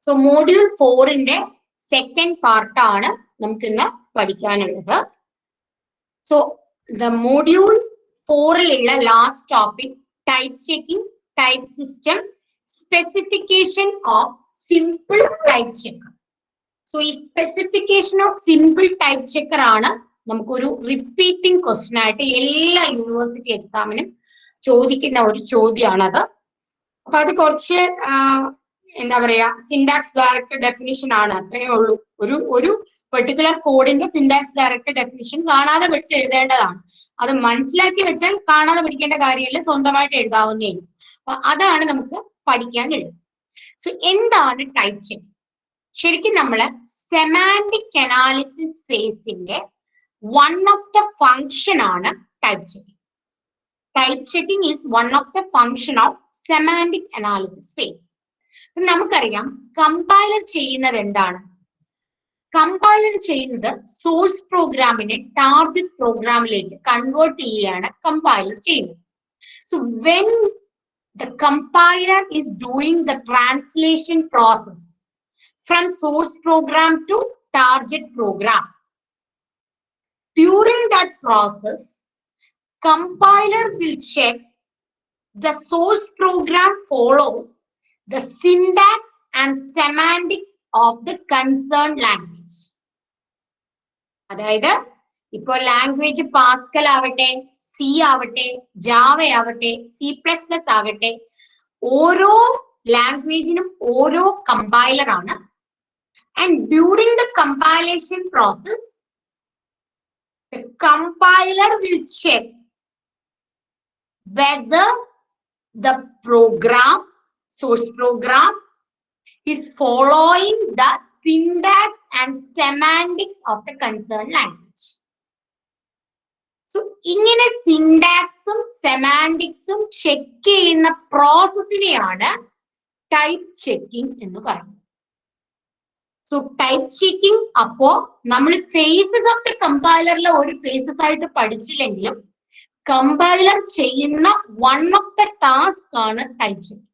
So module 4-ന്റെ second പാർട്ടാണ് നമുക്ക് ഇന്ന് പഠിക്കാനുള്ളത്. സോ ദ മോഡ്യൂൾ 4-ലുള്ള last topic type checking, type system, specification of simple type checker. So ഈ specification of simple type checker ആണ് നമുക്കൊരു റിപ്പീറ്റിംഗ് ക്വസ്റ്റ്യൻ ആയിട്ട് എല്ലാ യൂണിവേഴ്സിറ്റി എക്സാമിനും ചോദിക്കുന്ന ഒരു ചോദ്യമാണത്. അപ്പൊ അത് കുറച്ച് എന്താ പറയാ, സിൻടാക്സ് ഡയറക്റ്റ് ഡെഫിനിഷൻ ആണ്, അത്രയേ ഉള്ളൂ. ഒരു പെർട്ടിക്കുലർ കോഡിന്റെ സിൻടാക്സ് ഡയറക്റ്റ് ഡെഫിനിഷൻ കാണാതെ പഠിച്ച് എഴുതേണ്ടതാണ്. അത് മനസ്സിലാക്കി വെച്ചാൽ കാണാതെ പഠിക്കേണ്ട കാര്യമില്ല, സ്വന്തമായിട്ട് എഴുതാവുന്നേ ഉള്ളൂ. അപ്പൊ അതാണ് നമുക്ക് പഠിക്കാനുള്ളത്. സോ എന്താണ് ടൈപ്പ് ചെക്കിംഗ്? ശരിക്കും നമ്മള് സെമാൻറ്റിക് അനാലിസിസ് ഫേസിന്റെ വൺ ഓഫ് ദ ഫങ്ഷൻ ആണ് type checking. Type checking is one of the function of semantic analysis phase. നമുക്കറിയാം കമ്പൈലർ ചെയ്യുന്നത് എന്താണ്? കമ്പൈലർ ചെയ്യുന്നത് സോഴ്സ് പ്രോഗ്രാമിനെ ടാർഗറ്റ് പ്രോഗ്രാമിലേക്ക് കൺവേർട്ട് ചെയ്യുകയാണ് കമ്പൈലർ ചെയ്യുന്നത്. So when the compiler is doing the translation process from source program to target program, during that process compiler will check the source program follows the syntax and semantics of the concerned language. അതായത് ഇപ്പോ language Pascal ആവട്ടെ, C ആവട്ടെ, Java ആവട്ടെ, C++ ആകട്ടെ, ഓരോ ലാംഗ്വേജിനും ഓരോ compiler ആണ്. And during the compilation process, the compiler will check whether the program, source program, is following the syntax and semantics of the concerned language. So, ഇങ്ങനെ സിൻടാക്സും സെമാൻറ്റിക്സും check ചെയ്യുന്ന പ്രോസസ്സിനെയാണ് type checking എന്ന് പറയുന്നത്. So type checking അപ്പോ നമ്മൾ faces of the കമ്പൈലറിലെ ഒരു faces ആയിട്ട് പഠിച്ചില്ലെങ്കിലും compiler ചെയ്യുന്ന one of the task ആണ് ടൈപ്പ് ചെക്കിംഗ്.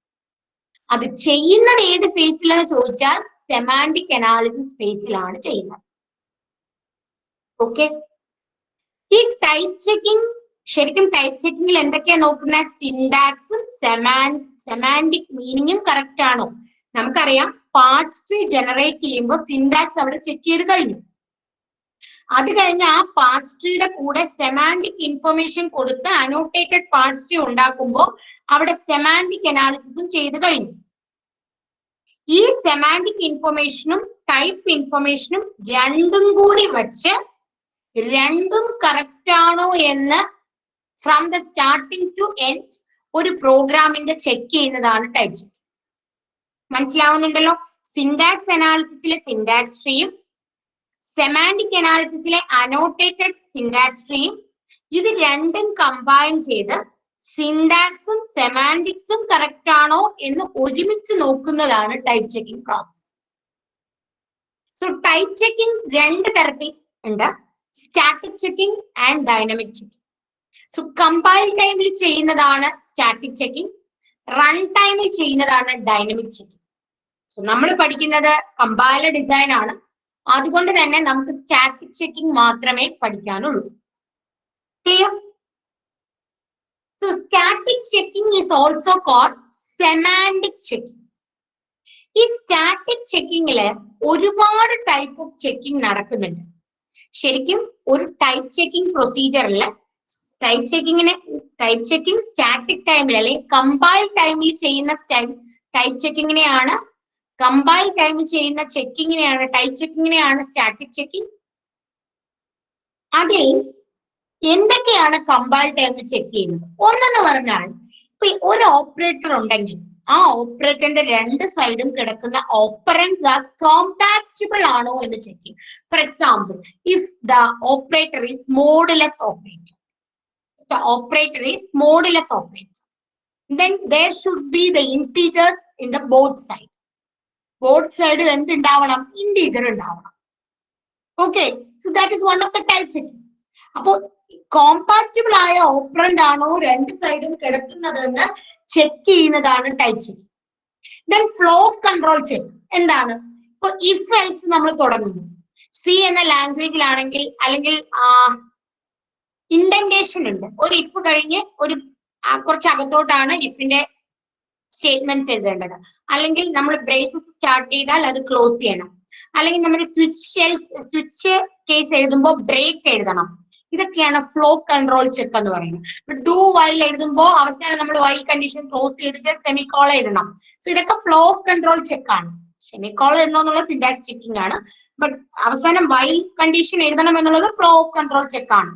അത് ചെയ്യുന്നത് ഏത് ഫേസിലെന്ന് ചോദിച്ചാൽ സെമാൻറ്റിക് അനാലിസിസ് ഫേസിലാണ് ചെയ്യുന്നത്. ഓക്കെ, ഈ ടൈപ്പ് ചെക്കിംഗ് ശരിക്കും ടൈപ്പ് ചെക്കിങ്ങിൽ എന്തൊക്കെയാ നോക്കുന്നത്? സിൻടാക്സും സെമാൻറ്റിക് മീനിങ്ങും കറക്റ്റ് ആണോ? നമുക്കറിയാം പാർട്സ് ട്രീ ജനറേറ്റ് ചെയ്യുമ്പോൾ സിൻടാക്സ് അവിടെ ചെക്ക് ചെയ്ത് കഴിഞ്ഞു. അത് കഴിഞ്ഞ് ആ പാർട്സ് ട്രീയുടെ കൂടെ സെമാൻറ്റിക് ഇൻഫർമേഷൻ കൊടുത്ത് അനോട്ടേറ്റഡ് പാർട്സ് ട്രീ ഉണ്ടാക്കുമ്പോൾ അവിടെ സെമാൻറ്റിക് അനാലിസിസും ചെയ്ത് കഴിഞ്ഞു. ഈ സെമാൻറ്റിക് ഇൻഫർമേഷനും ടൈപ്പ് ഇൻഫർമേഷനും രണ്ടും കൂടി വച്ച് രണ്ടും കറക്റ്റ് ആണോ എന്ന് from the starting to end ഒരു പ്രോഗ്രാമിന്റെ ചെക്ക് ചെയ്യുന്നതാണ് ടൈപ്പ് ചെക്കിംഗ്. മനസ്സിലാവുന്നുണ്ടല്ലോ? സിൻടാക്സ് അനാലിസിസിലെ സിൻടാക്സ് ട്രീയും സെമാൻറ്റിക് അനാലിസിസിലെ അനോട്ടേറ്റഡ് സിൻടാക്സ് ട്രീയും ഇത് രണ്ടും കമ്പൈൻ ചെയ്ത് സിൻടാക്സും സെമാൻറ്റിക്സും കറക്റ്റ് ആണോ എന്ന് ഒരുമിച്ച് നോക്കുന്നതാണ് type checking process. So type checking രണ്ട് തരത്തിൽ ഉണ്ട്, static checking and dynamic checking. So compile ടൈമിൽ ചെയ്യുന്നതാണ് സ്റ്റാറ്റിക് ചെക്കിംഗ്, റൺ ടൈമിൽ ചെയ്യുന്നതാണ് ഡൈനമിക് ചെക്കിംഗ്. സോ നമ്മൾ പഠിക്കുന്നത് കമ്പൈലർ ഡിസൈൻ ആണ്, അതുകൊണ്ട് തന്നെ നമുക്ക് സ്റ്റാറ്റിക് ചെക്കിംഗ് മാത്രമേ പഠിക്കാനുള്ളൂ. Clear? So static checking is also called semantic checking. ഈ സ്റ്റാറ്റിക് ചെക്കിങ്ങില് ഒരുപാട് ടൈപ്പ് ഓഫ് ചെക്കിംഗ് നടക്കുന്നുണ്ട്. ശരിക്കും ഒരു ടൈപ്പ് ചെക്കിംഗ് പ്രൊസീജിയറിൽ ടൈപ്പ് ചെക്കിംഗ് സ്റ്റാറ്റിക് ടൈമിൽ അല്ലെങ്കിൽ കമ്പൈൽ ടൈമിൽ ചെയ്യുന്ന ടൈപ്പ് ചെക്കിങ്ങിനെയാണ്, കമ്പൈൽ ടൈമിൽ ചെയ്യുന്ന ചെക്കിങ്ങിനെയാണ് ടൈപ്പ് ചെക്കിങ്ങിനെയാണ് സ്റ്റാറ്റിക് ചെക്കിംഗ്. അതിൽ എന്തൊക്കെയാണ് കമ്പൈൽ ടൈമിൽ ചെക്ക് ചെയ്യുന്നത്? ഒന്നെന്ന് പറഞ്ഞാൽ ഇപ്പൊ ഒരു ഓപ്പറേറ്റർ ഉണ്ടെങ്കിൽ ആ ഓപ്പറേറ്ററിന്റെ രണ്ട് സൈഡും കിടക്കുന്ന ഓപ്പറൻസ് ആർ കോമ്പാക്റ്റബിൾ ആണോ എന്ന് ചെക്ക് ചെയ്യും. For example, if the operator is modulus operator, the operator is modulus operator, then there should be the integers in the both side. Both side എന്തുണ്ടാവണം? ഇന്റീജർ ഉണ്ടാവണം. Okay, so that is one of the type checking. അപ്പോ compatible ആയ operand ആണോ രണ്ട് സൈഡും കിടക്കുന്നതെന്ന് check ചെയ്യുന്നതാണ് type checking. Then flow of control check എന്താണ്? ഇപ്പൊ ഇഫ് എൽസ് നമ്മൾ തുടങ്ങുന്നു, സി എന്ന ലാംഗ്വേജിലാണെങ്കിൽ അല്ലെങ്കിൽ ഇൻഡന്റേഷൻ ഉണ്ട്. ഒരു ഇഫ് കഴിഞ്ഞ് ഒരു കുറച്ച് അകത്തോട്ടാണ് ഇഫിന്റെ സ്റ്റേറ്റ്മെന്റ്സ് എഴുതേണ്ടത്. അല്ലെങ്കിൽ നമ്മൾ ബ്രേസസ് സ്റ്റാർട്ട് ചെയ്താൽ അത് ക്ലോസ് ചെയ്യണം. അല്ലെങ്കിൽ നമ്മൾ സ്വിച്ച് കേസ് എഴുതുമ്പോൾ ബ്രേക്ക് എഴുതണം. ഇതൊക്കെയാണ് ഫ്ലോ കൺട്രോൾ ചെക്ക് എന്ന് പറയുന്നത്. ഡു വൈൽ എഴുതുമ്പോൾ അവസാനം നമ്മൾ വൈൽ കണ്ടീഷൻ ക്ലോസ് ചെയ്തിട്ട് സെമിക്കോള എഴുതണം. സോ ഇതൊക്കെ ഫ്ലോ ഓഫ് കൺട്രോൾ ചെക്ക് ആണ്. സെമിക്കോള എഴുതണം എന്നുള്ള സിന്റാക്സ് ചെക്കിംഗ് ആണ്. ബട്ട് അവസാനം വൈൽ കണ്ടീഷൻ എഴുതണം എന്നുള്ളത് ഫ്ലോ ഓഫ് കൺട്രോൾ ചെക്ക് ആണ്.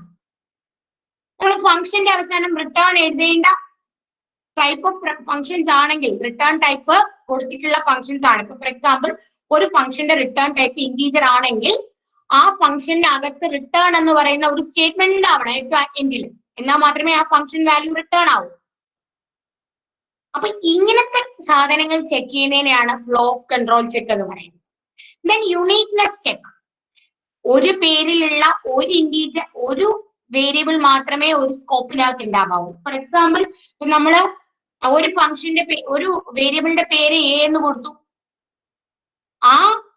നമ്മൾ ഫംഗ്ഷന്റെ അവസാനം റിട്ടേൺ എഴുതേണ്ട ടൈപ്പ് ഓഫ് ഫംഗ്ഷൻസ് ആണെങ്കിൽ റിട്ടേൺ ടൈപ്പ് കൊടുത്തിട്ടുള്ള ഫംഗ്ഷൻസ് ആണ്. ഇപ്പൊ ഫോർ എക്സാമ്പിൾ ഒരു ഫംഗ്ഷന്റെ റിട്ടേൺ ടൈപ്പ് ഇന്റീജർ ആണെങ്കിൽ ആ ഫംഗ്ഷന്റെ അകത്ത് റിട്ടേൺ എന്ന് പറയുന്ന ഒരു സ്റ്റേറ്റ്മെന്റ് ഉണ്ടാവണം ഏറ്റവും എൻഡിൽ. എന്നാൽ മാത്രമേ ആ ഫംഗ്ഷൻ വാല്യൂ റിട്ടേൺ ആവൂ. അപ്പൊ ഇങ്ങനത്തെ സാധനങ്ങൾ ചെക്ക് ചെയ്യുന്നതിനെയാണ് ഫ്ലോ ഓഫ് കൺട്രോൾ ചെക്ക് എന്ന് പറയുന്നത്. Then uniqueness check. ഒരു പേരിലുള്ള ഒരു ഇന്റീജർ ഒരു വേരിയബിൾ മാത്രമേ ഒരു സ്കോപ്പിനകത്ത് ഉണ്ടാകാവൂ. ഫോർ എക്സാമ്പിൾ നമ്മള് ഒരു ഫംഗ്ഷന്റെ ഒരു വേരിയബിളിന്റെ പേര് എ എന്ന് കൊടുത്തു.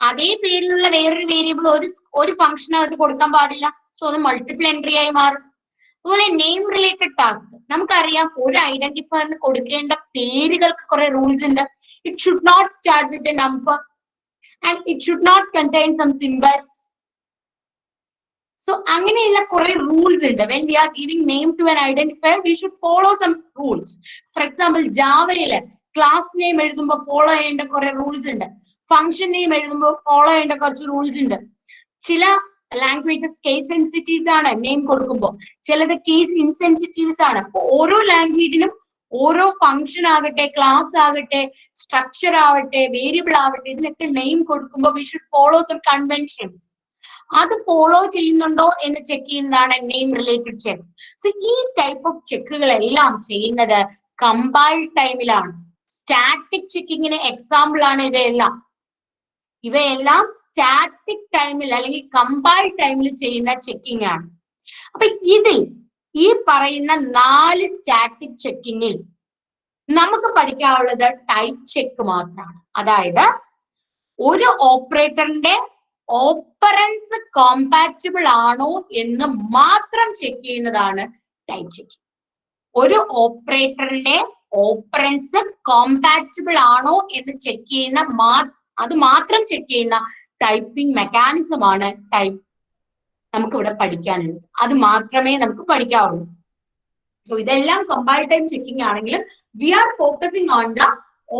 അതേ പേരിലുള്ള വേറൊരു വേരിയബിൾ ഒരു ഫംഗ്ഷനകത്ത് കൊടുക്കാൻ പാടില്ല. സോ അത് മൾട്ടിപ്പിൾ എൻട്രി ആയി മാറും. അതുപോലെ നെയിം റിലേറ്റഡ് ടാസ്ക്. നമുക്കറിയാം ഒരു ഐഡന്റിഫയറിന് കൊടുക്കേണ്ട പേരുകൾക്ക് കുറെ റൂൾസ് ഉണ്ട്. It should not start with a number and it should not contain some symbols. So അങ്ങനെയുള്ള കുറെ റൂൾസ് ഉണ്ട്. When we are giving name to an identifier we should follow some rules. For example ജാവയില് class name എഴുതുമ്പോൾ follow ചെയ്യേണ്ട കുറെ rules ഉണ്ട്. Function name എഴുതുമ്പോൾ follow ചെയ്യേണ്ട കുറച്ച് റൂൾസ് ഉണ്ട്. ചില ലാംഗ്വേജസ് കേസ് സെൻസിറ്റീവ്സ് ആണ് നെയിം കൊടുക്കുമ്പോൾ, ചിലത് കേസ് ഇൻസെൻസിറ്റീവ്സ് ആണ്. അപ്പൊ ഓരോ ലാംഗ്വേജിലും ഓരോ ഫംഗ്ഷൻ ആകട്ടെ, ക്ലാസ് ആകട്ടെ, സ്ട്രക്ചർ ആവട്ടെ, വേരിയബിൾ ആവട്ടെ, ഇതിനൊക്കെ നെയിം കൊടുക്കുമ്പോൾ we should follow some conventions. അത് ഫോളോ ചെയ്യുന്നുണ്ടോ എന്ന് ചെക്ക് ചെയ്യുന്നതാണ് നെയിം റിലേറ്റഡ് ചെക്സ്. സോ ഈ ടൈപ്പ് ഓഫ് ചെക്കുകളെല്ലാം ചെയ്യുന്നത് കമ്പൈൽ ടൈമിലാണ്. സ്റ്റാറ്റിക് ചെക്കിങ്ങിന് എക്സാമ്പിൾ ആണ് ഇവയെല്ലാം. ഇവയെല്ലാം സ്റ്റാറ്റിക് ടൈമിൽ അല്ലെങ്കിൽ കമ്പൈൽ ടൈമിൽ ചെയ്യുന്ന ചെക്കിംഗ് ആണ്. അപ്പൊ ഇതിൽ ഈ പറയുന്ന 4 സ്റ്റാറ്റിക് ചെക്കിങ്ങിൽ നമുക്ക് പഠിക്കാനുള്ളത് ടൈപ്പ് ചെക്ക് മാത്രമാണ്. അതായത് ഒരു ഓപ്പറേറ്ററിന്റെ ഓപ്പറൻസ് കോമ്പാറ്റിബിൾ ആണോ എന്ന് മാത്രം ചെക്ക് ചെയ്യുന്നതാണ് ടൈപ്പ് ചെക്കിംഗ്. ഒരു ഓപ്പറേറ്ററിന്റെ ഓപ്പറൻസ് കോമ്പാറ്റിബിൾ ആണോ എന്ന് ചെക്ക് ചെയ്യുന്ന അത് മാത്രം ചെക്ക് ചെയ്യുന്ന ടൈപ്പിംഗ് മെക്കാനിസം ആണ് ടൈപ്പ് നമുക്ക് ഇവിടെ പഠിക്കാനുള്ളത്. അത് മാത്രമേ നമുക്ക് പഠിക്കാവുള്ളൂ. സോ ഇതെല്ലാം കമ്പൈൽ ടൈം ചെക്കിംഗ് ആണെങ്കിലും we are focusing on the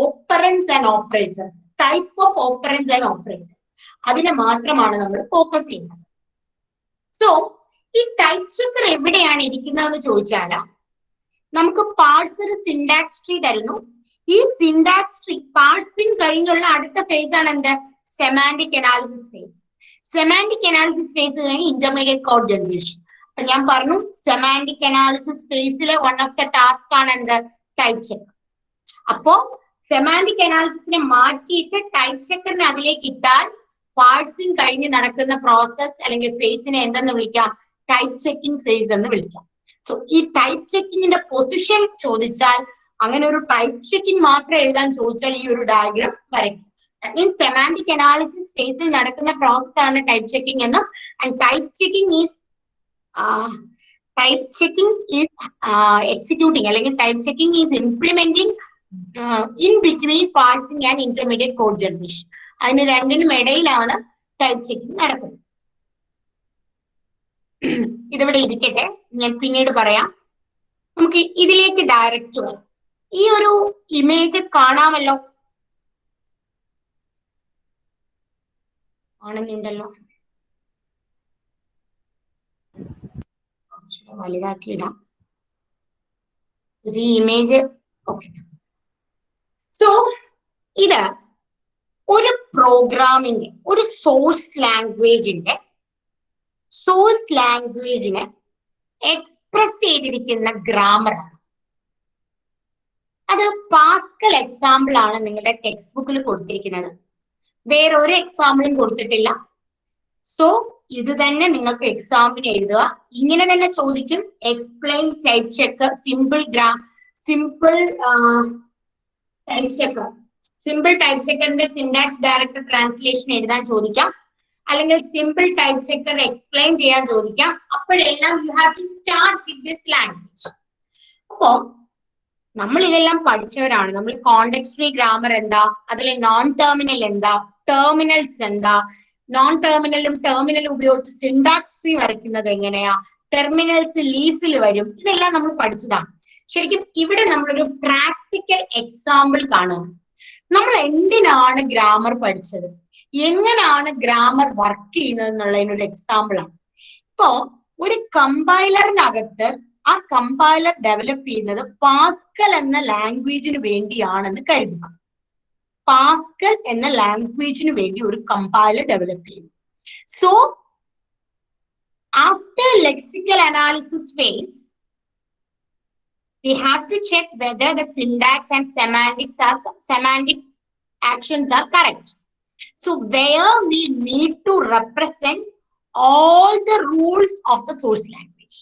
operands and operators, type of operands and operators. അതിനെ മാത്രമാണ് നമ്മൾ ഫോക്കസ് ചെയ്യുന്നത്. സോ ഈ ടൈപ്പ് ചെക്കർ എവിടെയാണ് ഇരിക്കുന്നതെന്ന് ചോദിച്ചാൽ നമുക്ക് പാഴ്സർ സിന്റാക്സ് ട്രീ തരുന്നു. ഈ സിന്റാക്സ് ട്രീ പാഴ്സിംഗ് കഴിഞ്ഞുള്ള അടുത്ത ഫേസ് ആണ് എന്ത്? Semantic analysis phase. Semantic analysis phase കഴിഞ്ഞ് ഇന്റർമീഡിയറ്റ് കോഡ് ജനറേഷൻ. അപ്പൊ ഞാൻ പറഞ്ഞു സെമാന്റിക് അനാലിസിസ് ഫേസിലെ വൺ ഓഫ് ദ ടാസ്ക് ആണ് എന്ത്? Type checker. അപ്പോ സെമാന്റിക് അനാലിസിസിനെ മാറ്റിയിട്ട് ടൈപ്പ് ചെക്കറിനെ അതിലേക്ക് ഇട്ടാൽ പാഴ്സിംഗ് കഴിഞ്ഞ് നടക്കുന്ന പ്രോസസ് അല്ലെങ്കിൽ ഫേസിനെ എന്തെന്ന് വിളിക്കാം? ടൈപ്പ് ചെക്കിംഗ് ഫേസ് എന്ന് വിളിക്കാം. സോ ഈ ടൈപ്പ് ചെക്കിങ്ങിന്റെ പൊസിഷൻ ചോദിച്ചാൽ, അങ്ങനെ ഒരു ടൈപ്പ് ചെക്കിംഗ് മാത്രം എഴുതാൻ ചോദിച്ചാൽ ഈ ഒരു ഡയഗ്രാം വരയ്ക്കും. ദാറ്റ് മീൻസ് സെമാന്റിക് അനാലിസിസ് ഫേസിൽ നടക്കുന്ന പ്രോസസ് ആണ് ടൈപ്പ് ചെക്കിംഗ് എന്നും, and type checking is executing അല്ലെങ്കിൽ type checking is implementing in between parsing and intermediate code generation. അതിന് രണ്ടിനും ഇടയിലാണ് ടൈപ്പ് ചെക്കിംഗ് നടക്കുന്നത്. ഇതിവിടെ ഇരിക്കട്ടെ, ഞാൻ പിന്നീട് പറയാം. നമുക്ക് ഇതിലേക്ക് ഡയറക്റ്റ് വരാം. ഈ ഒരു ഇമേജ് കാണാമല്ലോ, ആണെന്നുണ്ടല്ലോ, കുറച്ചുകൂടെ വലുതാക്കി ഇടാം ഈ ഇമേജ്. ഓക്കെ, സോ ഇത് ഒരു പ്രോഗ്രാമിന്റെ ഒരു സോഴ്സ് ലാംഗ്വേജിനെ എക്സ്പ്രസ് ചെയ്തിരിക്കുന്ന ഗ്രാമറാണ്. അത് പാസ്കൽ എക്സാമ്പിൾ ആണ് നിങ്ങളുടെ ടെക്സ്റ്റ് ബുക്കിൽ കൊടുത്തിരിക്കുന്നത്. വേറൊരു എക്സാമ്പിളും കൊടുത്തിട്ടില്ല. സോ ഇത് തന്നെ നിങ്ങൾക്ക് എക്സാമിന് എഴുതുക. ഇങ്ങനെ തന്നെ ചോദിക്കും. Explain type check, simple type check, simple type ചെക്കറിന്റെ സിൻടാക്സ് ഡയറക്റ്റ് ട്രാൻസ്ലേഷൻ എഴുതാൻ ചോദിക്കാം, അല്ലെങ്കിൽ സിമ്പിൾ ടൈപ്പ് ചെക്കർ എക്സ്പ്ലെയിൻ ചെയ്യാൻ ചോദിക്കാം. അപ്പോഴെല്ലാം you have to start with this language. അപ്പോ നമ്മൾ ഇതെല്ലാം പഠിച്ചവരാണ്. നമ്മൾ കോണ്ടെക്സ്റ്റ് ഗ്രാമർ എന്താ, അതിലെ നോൺ ടെർമിനൽ എന്താ, ടെർമിനൽസ് എന്താ, നോൺ ടെർമിനലും ടെർമിനലും ഉപയോഗിച്ച് സിൻടാക്സ് ട്രീ വരയ്ക്കുന്നത് എങ്ങനെയാ, ടെർമിനൽസ് ലീഫിൽ വരും, ഇതെല്ലാം നമ്മൾ പഠിച്ചതാണ്. ശരിക്കും ഇവിടെ നമ്മളൊരു പ്രാക്ടിക്കൽ എക്സാമ്പിൾ കാണുക. നമ്മൾ എന്തിനാണ് ഗ്രാമർ പഠിച്ചത്, എങ്ങനെയാണ് ഗ്രാമർ വർക്ക് ചെയ്യുന്നത് എന്നുള്ളതിനൊരു എക്സാമ്പിൾ ആണ്. ഇപ്പോ ഒരു കമ്പൈലറിനകത്ത് ആ കമ്പൈലർ ഡെവലപ്പ് ചെയ്യുന്നത് പാസ്കൽ എന്ന ലാംഗ്വേജിന് വേണ്ടിയാണെന്ന് കരുതുക. പാസ്കൽ എന്ന ലാംഗ്വേജിന് വേണ്ടി ഒരു കമ്പൈലർ ഡെവലപ്പ് ചെയ്യുന്നു. So after lexical analysis phase we have to check whether the syntax and semantic actions are correct. So where we need to represent all the rules of the source language.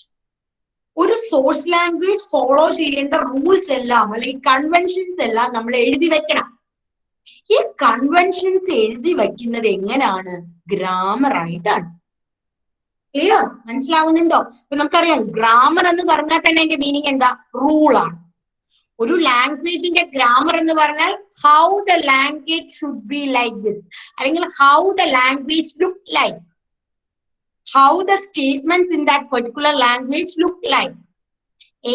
ഒരു source language follow ചെയ്യേണ്ട rules എല്ലാം അല്ലെങ്കിൽ conventions എല്ലാം നമ്മൾ എഴുതി വെക്കണം. ഈ conventions എഴുതി വെക്കുന്നത് എങ്ങനെയാണ്? ഗ്രാമർ ആയിട്ടാണ്. ക്ലിയർ? മനസ്സിലാവുന്നുണ്ടോ? ഇപ്പൊ നമുക്കറിയാം ഗ്രാമർ എന്ന് പറഞ്ഞാൽ തന്നെ അതിന്റെ മീനിങ് എന്താ? റൂളാണ്. ഒരു ലാംഗ്വേജിന്റെ ഗ്രാമർ എന്ന് പറഞ്ഞാൽ how the language should be like this, അല്ലെങ്കിൽ how the language look like, how the statements in that particular language look like.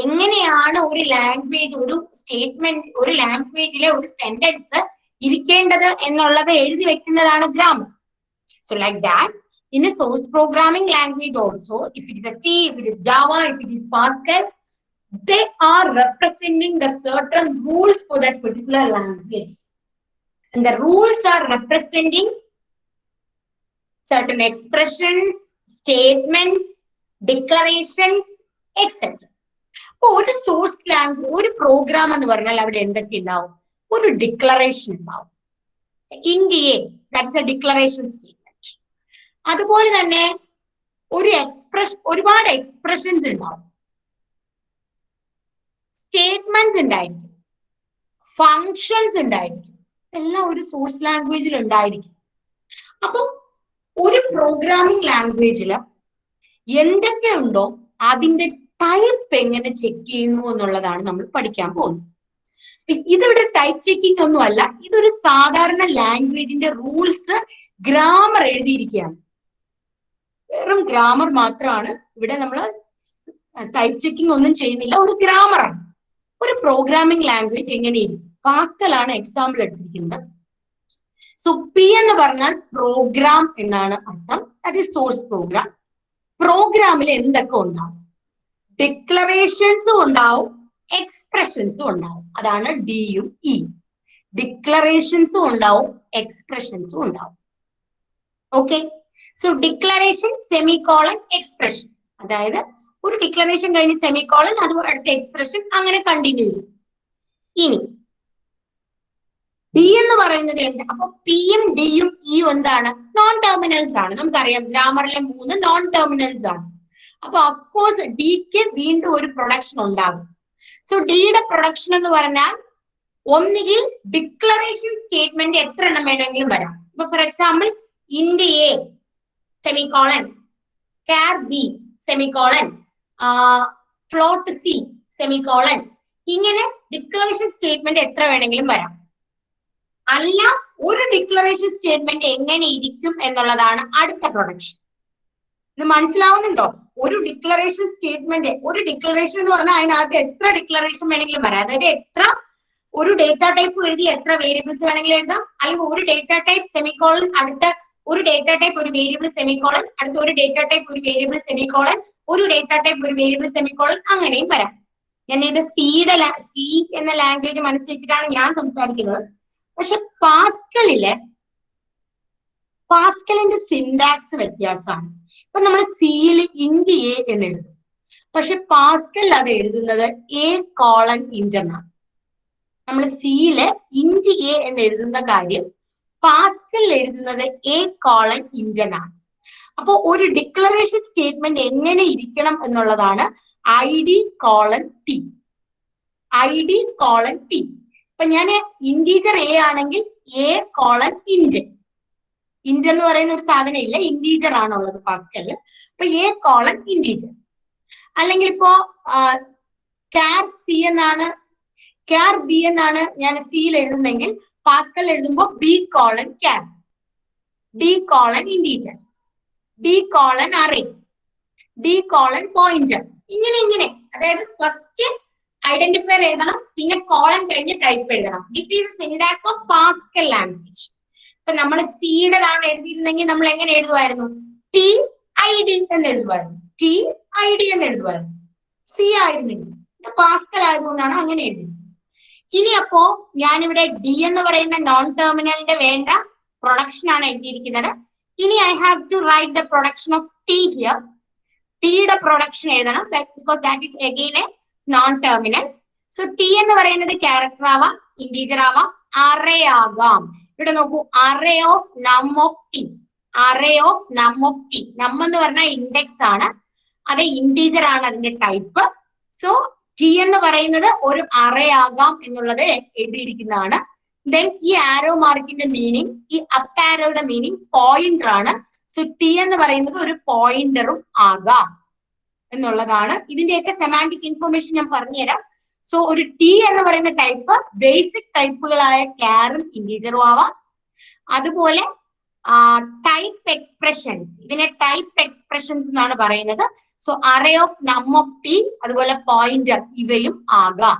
എങ്ങനെയാണ് ഒരു ലാംഗ്വേജ്, ഒരു സ്റ്റേറ്റ്മെന്റ്, ഒരു ലാംഗ്വേജിലെ ഒരു സെന്റൻസ് ഇരിക്കേണ്ടത് എന്നുള്ളത് എഴുതി വെക്കുന്നതാണ് grammar. So like that in a source programming language also, if it is a C, if it is Java, if it is Pascal, they are representing the certain rules for that particular language. And the rules are representing certain expressions, statements, declarations, etc. അപ്പോൾ ഒരു source language, ഒരു programme എന്ന് പറഞ്ഞാൽ അവിടെ എന്തൊക്കെ ഉണ്ടാവും? ഒരു declaration ഉണ്ടാവും. ഇന്ത്യയെ, ദാറ്റ്സ് എ ഡിക്ലറേഷൻ സ്റ്റേറ്റ്മെന്റ്. അതുപോലെ തന്നെ ഒരു ഒരുപാട് എക്സ്പ്രഷൻസ് ഉണ്ടാവും, സ്റ്റേറ്റ്മെന്റ്സ് ഉണ്ടായിരിക്കും, ഫങ്ഷൻസ് ഉണ്ടായിരിക്കും, എല്ലാം ഒരു സോഴ്സ് ലാംഗ്വേജിൽ ഉണ്ടായിരിക്കും. അപ്പൊ ഒരു പ്രോഗ്രാമിംഗ് ലാംഗ്വേജില് എന്തൊക്കെയുണ്ടോ അതിന്റെ ടൈപ്പ് എങ്ങനെ ചെക്ക് ചെയ്യുന്നു എന്നുള്ളതാണ് നമ്മൾ പഠിക്കാൻ പോകുന്നത്. ഇതിവിടെ ടൈപ്പ് ചെക്കിംഗ് ഒന്നുമല്ല, ഇതൊരു സാധാരണ ലാംഗ്വേജിന്റെ റൂൾസ് ഗ്രാമർ എഴുതിയിരിക്കുകയാണ്. വെറും ഗ്രാമർ മാത്രമാണ് ഇവിടെ നമ്മൾ ടൈപ്പ് ചെക്കിംഗ് ഒന്നും ചെയ്യുന്നില്ല, ഒരു ഗ്രാമറാണ്. ഒരു പ്രോഗ്രാമിംഗ് ലാംഗ്വേജ് എങ്ങനെയിരിക്കും? പാസ്കൽ ആണ് എക്സാമ്പിൾ എടുത്തിരിക്കുന്നത്. സോ പി എന്ന് പറഞ്ഞാൽ പ്രോഗ്രാം എന്നാണ് അർത്ഥം, അത് സോഴ്സ് പ്രോഗ്രാം. പ്രോഗ്രാമിൽ എന്തൊക്കെ ഉണ്ടാവും? ഡിക്ലറേഷൻസും ഉണ്ടാവും, എക്സ്പ്രഷൻസും ഉണ്ടാവും. അതാണ് ഡിയും ഇ. ഡിക്ലറേഷൻസും ഉണ്ടാവും, എക്സ്പ്രഷൻസും ഉണ്ടാവും. Okay, so declaration, semicolon, expression. അതായത് ഒരു ഡിക്ലറേഷൻ കഴിഞ്ഞ് സെമികോളൻ, അത് അടുത്ത എക്സ്പ്രഷൻ, അങ്ങനെ കണ്ടിന്യൂ ചെയ്യും. ഇനി ഡി എന്ന് പറയുന്നത് എന്താ? അപ്പൊ പിയും ഡിയും ഇയും എന്താണ്? നോൺ ടെർമിനൽസ് ആണ്. നമുക്കറിയാം ഗ്രാമറിലെ 3 നോൺ ടെർമിനൽസ് ആണ്. അപ്പൊ അഫ്കോഴ്സ് ഡിക്ക് വീണ്ടും ഒരു പ്രൊഡക്ഷൻ ഉണ്ടാകും. സോ ഡിയുടെ പ്രൊഡക്ഷൻ എന്ന് പറഞ്ഞാൽ ഒന്നുകിൽ ഡിക്ലറേഷൻ സ്റ്റേറ്റ്മെന്റ് എത്ര എണ്ണം വേണമെങ്കിലും വരാം. ഇപ്പൊ for example India A semicolon, car B semicolon, float C semicolon, ഇങ്ങനെ ഡിക്ലറേഷൻ സ്റ്റേറ്റ്മെന്റ് എത്ര വേണമെങ്കിലും വരാം. അല്ല, ഒരു ഡിക്ലറേഷൻ സ്റ്റേറ്റ്മെന്റ് എങ്ങനെ ഇരിക്കും എന്നുള്ളതാണ് അടുത്ത പ്രൊഡക്ഷൻ. ഇത് മനസ്സിലാവുന്നുണ്ടോ? ഒരു ഡിക്ലറേഷൻ സ്റ്റേറ്റ്മെന്റ്, ഒരു ഡിക്ലറേഷൻ എന്ന് പറഞ്ഞാൽ അതിനകത്ത് എത്ര ഡിക്ലറേഷൻ വേണമെങ്കിലും വരാം. അതായത് എത്ര, ഒരു ഡേറ്റ ടൈപ്പ് എഴുതി എത്ര വേരിയബിൾസ് വേണമെങ്കിലും എഴുതാം. അല്ലെങ്കിൽ ഒരു ഡേറ്റ ടൈപ്പ് സെമികോളൻ, അടുത്ത ഒരു ഡേറ്റ ടൈപ്പ് ഒരു വേരിയബിൾ സെമികോളൻ, അടുത്ത ഒരു ഡേറ്റ ടൈപ്പ് ഒരു വേരിയബിൾ സെമികോളൻ, ഒരു ഡേറ്റ ടൈപ്പ് ഒരു വേരിയബിൾ സെമികോളൻ, അങ്ങനെയും വരാം. ഞാൻ ഇത് സി എന്ന ലാംഗ്വേജ് മനസ്സിലിച്ചിട്ടാണ് ഞാൻ സംസാരിക്കുന്നത്. പക്ഷെ പാസ്കലിന്റെ സിൻടാക്സ് വ്യത്യാസമാണ്. ഇപ്പൊ നമ്മൾ സിയിൽ ഇന്ത്യ എ എന്ന് എഴുതും, പക്ഷെ പാസ്കൽ അത് എഴുതുന്നത് എ കോളൻ ഇന്റ് എന്നാണ്. നമ്മൾ സിയില് ഇന്ത്യ എ എന്ന് എഴുതുന്ന കാര്യം പാസ്കൽ എഴുതുന്നത് എ കോളൻ ഇന്റ് എന്നാണ്. അപ്പൊ ഒരു ഡിക്ലറേഷൻ സ്റ്റേറ്റ്മെന്റ് എങ്ങനെ ഇരിക്കണം എന്നുള്ളതാണ് I D colon T. I D colon T. അപ്പൊ ഞാൻ ഇന്റീജർ എ ആണെങ്കിൽ എ കോളൻ ഇന്റ് എന്ന് പറയുന്ന ഒരു സാധനം ഇല്ല, ഇന്റീജർ ആണുള്ളത് പാസ്കലില്. അപ്പൊ എ കോളൻ ഇന്റീജർ. അല്ലെങ്കിൽ ഇപ്പോ ക്യാർ സി എന്നാണ്, ക്യാർ ബി എന്നാണ് ഞാൻ സിയിൽ എഴുതുന്നെങ്കിൽ പാസ്കൽ എഴുതുമ്പോൾ B colon ക്യാർ, D colon integer, D colon array, D colon pointer, ഇങ്ങനെ. അതായത് ഫസ്റ്റ് ഐഡന്റിഫയർ എഴുതണം, പിന്നെ കോളൻ കഴിഞ്ഞ് ടൈപ്പ് എഴുതണം. This is syntax of Pascal language. ഇപ്പൊ നമ്മൾ സിയുടേതാണ് എഴുതിയിരുന്നെങ്കിൽ നമ്മൾ എങ്ങനെ എഴുതുമായിരുന്നു? ടി ഐ ഡി എന്ന് എഴുതുമായിരുന്നു, ടി ഐ ഡി എന്ന് എഴുതുമായിരുന്നു. സി ആയിരുന്നെങ്കിൽ ഇത് പാസ്കൽ ആയതുകൊണ്ടാണ് അങ്ങനെ എഴുതുന്നത്. ഇനി അപ്പോ ഞാനിവിടെ ഡി എന്ന് പറയുന്ന നോൺ ടെർമിനലിന്റെ വേണ്ട പ്രൊഡക്ഷൻ ആണ് എഴുതിയിരിക്കുന്നത്. ഇനി I have to write the production of T here. ടിയുടെ പ്രൊഡക്ഷൻ എഴുതണം, because that is again a non terminal. So T എന്ന് പറയുന്നത് ക്യാരക്ടർ ആവാം, ഇന്റീജർ ആവാം, അറേ ആകാം. ഇവിടെ നോക്കൂ, array of num of T, array of num of T. നം എന്ന് പറഞ്ഞാൽ ഇൻഡെക്സ് ആണ്, അത് ഇന്റീജർ ആണ് അതിന്റെ ടൈപ്പ്. സോ ടി എന്ന് പറയുന്നത് ഒരു അറേ ആകാം എന്നുള്ളത് എഴുതിയിരിക്കുന്നതാണ്. ദെൻ ഈ ആരോ മാർക്കിന്റെ മീനിങ്, ഈ അപ്പ് ആരോയുടെ മീനിങ് പോയിന്റർ ആണ്. സോ ടി എന്ന് പറയുന്നത് ഒരു പോയിന്ററും ആകാം എന്നുള്ളതാണ്. ഇതിന്റെയൊക്കെ സെമാന്റിക് ഇൻഫർമേഷൻ ഞാൻ പറഞ്ഞുതരാം. സോ ഒരു ടി എന്ന് പറയുന്ന ടൈപ്പ് ബേസിക് ടൈപ്പുകളായ ക്യാറും ഇന്റീജറും ആവാം. അതുപോലെ ടൈപ്പ് എക്സ്പ്രഷൻസ്, ഇതിനെ ടൈപ്പ് എക്സ്പ്രഷൻസ് എന്നാണ് പറയുന്നത്. So array of num of T, അതുപോലെ പോയിന്റർ, ഇവയും ആകാം.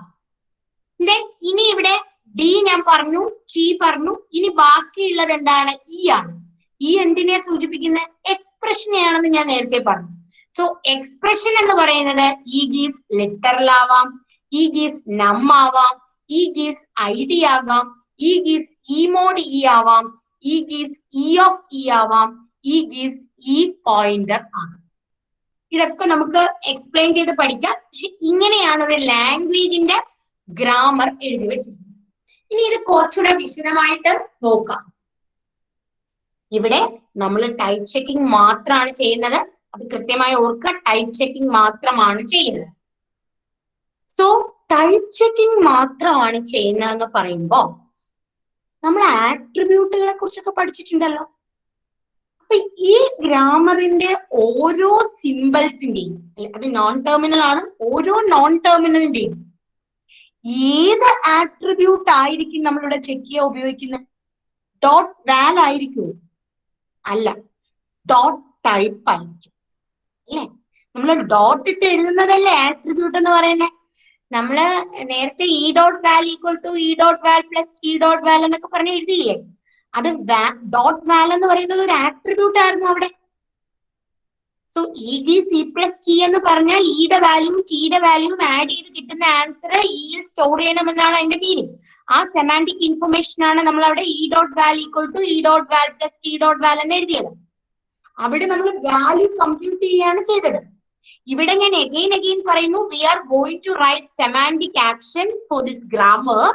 ദെൻ ഇനി ഇവിടെ ഡി ഞാൻ പറഞ്ഞു, ടി പറഞ്ഞു. ഇനി ബാക്കിയുള്ളത് എന്താണ്? ഇ ആണ്. ഈ എന്തിനെ സൂചിപ്പിക്കുന്ന? എക്സ്പ്രഷനെയാണെന്ന് ഞാൻ നേരത്തെ പറഞ്ഞു. സോ എക്സ്പ്രഷൻ എന്ന് പറയുന്നത് ഈ ഗീസ് ലെറ്ററിലാവാം, ഈ ഗീസ് നം ആവാം, ഈ ഗീസ് ഐ ഡി ആകാം, ഈ ഗീസ് ഇ മോഡ് ഇ ആവാം, ഈ ഗീസ് ഇ ഓഫ് ഇ ആവാം, ഈ ഗീസ് ഇ പോയിന്റർ ആകാം. ഇതൊക്കെ നമുക്ക് എക്സ്പ്ലെയിൻ ചെയ്ത് പഠിക്കാം. പക്ഷെ ഇങ്ങനെയാണ് ഒരു ലാംഗ്വേജിന്റെ ഗ്രാമർ എഴുതി വെച്ചിരിക്കുന്നത്. ഇനി ഇത് കുറച്ചുകൂടെ വിശദമായിട്ട് നോക്കാം. ഇവിടെ നമ്മൾ ടൈപ്പ് ചെക്കിംഗ് മാത്രമാണ് ചെയ്യുന്നത്, അത് കൃത്യമായി ഓർക്കുക, ടൈപ്പ് ചെക്കിംഗ് മാത്രമാണ് ചെയ്യുന്നത്. സോ ടൈപ്പ് ചെക്കിംഗ് മാത്രമാണ് ചെയ്യുന്നതെന്ന് പറയുമ്പോ നമ്മൾ ആട്രിബ്യൂട്ടുകളെ കുറിച്ചൊക്കെ പഠിച്ചിട്ടുണ്ടല്ലോ. അപ്പൊ ഈ ഗ്രാമറിന്റെ ഓരോ സിമ്പിൾസിന്റെയും, അത് നോൺ ടെർമിനൽ ആണ്, ഓരോ നോൺ ടെർമിനലിന്റെയും ഏത് ആട്രിബ്യൂട്ട് ആയിരിക്കും നമ്മളിവിടെ ചെക്ക് ചെയ്യാൻ ഉപയോഗിക്കുന്നത്? ഡോട്ട് വാൽ ആയിരിക്കും? അല്ല, ഡോട്ട് ടൈപ്പ് ആയിരിക്കും. അല്ലേ? നമ്മൾ ഡോട്ട് ഇട്ട് എഴുതുന്നതല്ലേ ആട്രിബ്യൂട്ട് എന്ന് പറയുന്നത്. നമ്മള് നേരത്തെ ഇ ഡോട്ട് വാൽ ഈക്വൽ ടു ഇ ഡോട്ട് വാൽ പ്ലസ് ടി ഡോട്ട് വാൽ എന്നൊക്കെ പറഞ്ഞ് എഴുതിയില്ലേ? അത് ഡോട്ട് വാൽ എന്ന് പറയുന്നത് ഒരു ആട്രിബ്യൂട്ട് ആയിരുന്നു അവിടെ. So E D C plus T എന്ന് പറഞ്ഞാൽ ഇയുടെ വാല്യൂവും ടിയുടെ വാല്യൂവും ആഡ് ചെയ്ത് കിട്ടുന്ന ആൻസർ ഇയിൽ സ്റ്റോർ ചെയ്യണമെന്നാണ് അതിന്റെ മീനിങ്. ആ സെമാന്റിക് ഇൻഫർമേഷൻ ആണ് നമ്മൾ അവിടെ ഇ ഡോട്ട് വാൽ ഈക്വൽ ടു ഇ ഡോട്ട് വാൽ പ്ലസ് ടി ഡോട്ട് വാൽ എന്ന് എഴുതിയത്. അവിടെ നമ്മൾ വാല്യൂ കമ്പ്യൂട്ട് ചെയ്യാണ് ചെയ്തത്. ഇവിടെ ഞാൻ അഗെയിൻ പറയുന്നു, we are going to write semantic actions for this grammar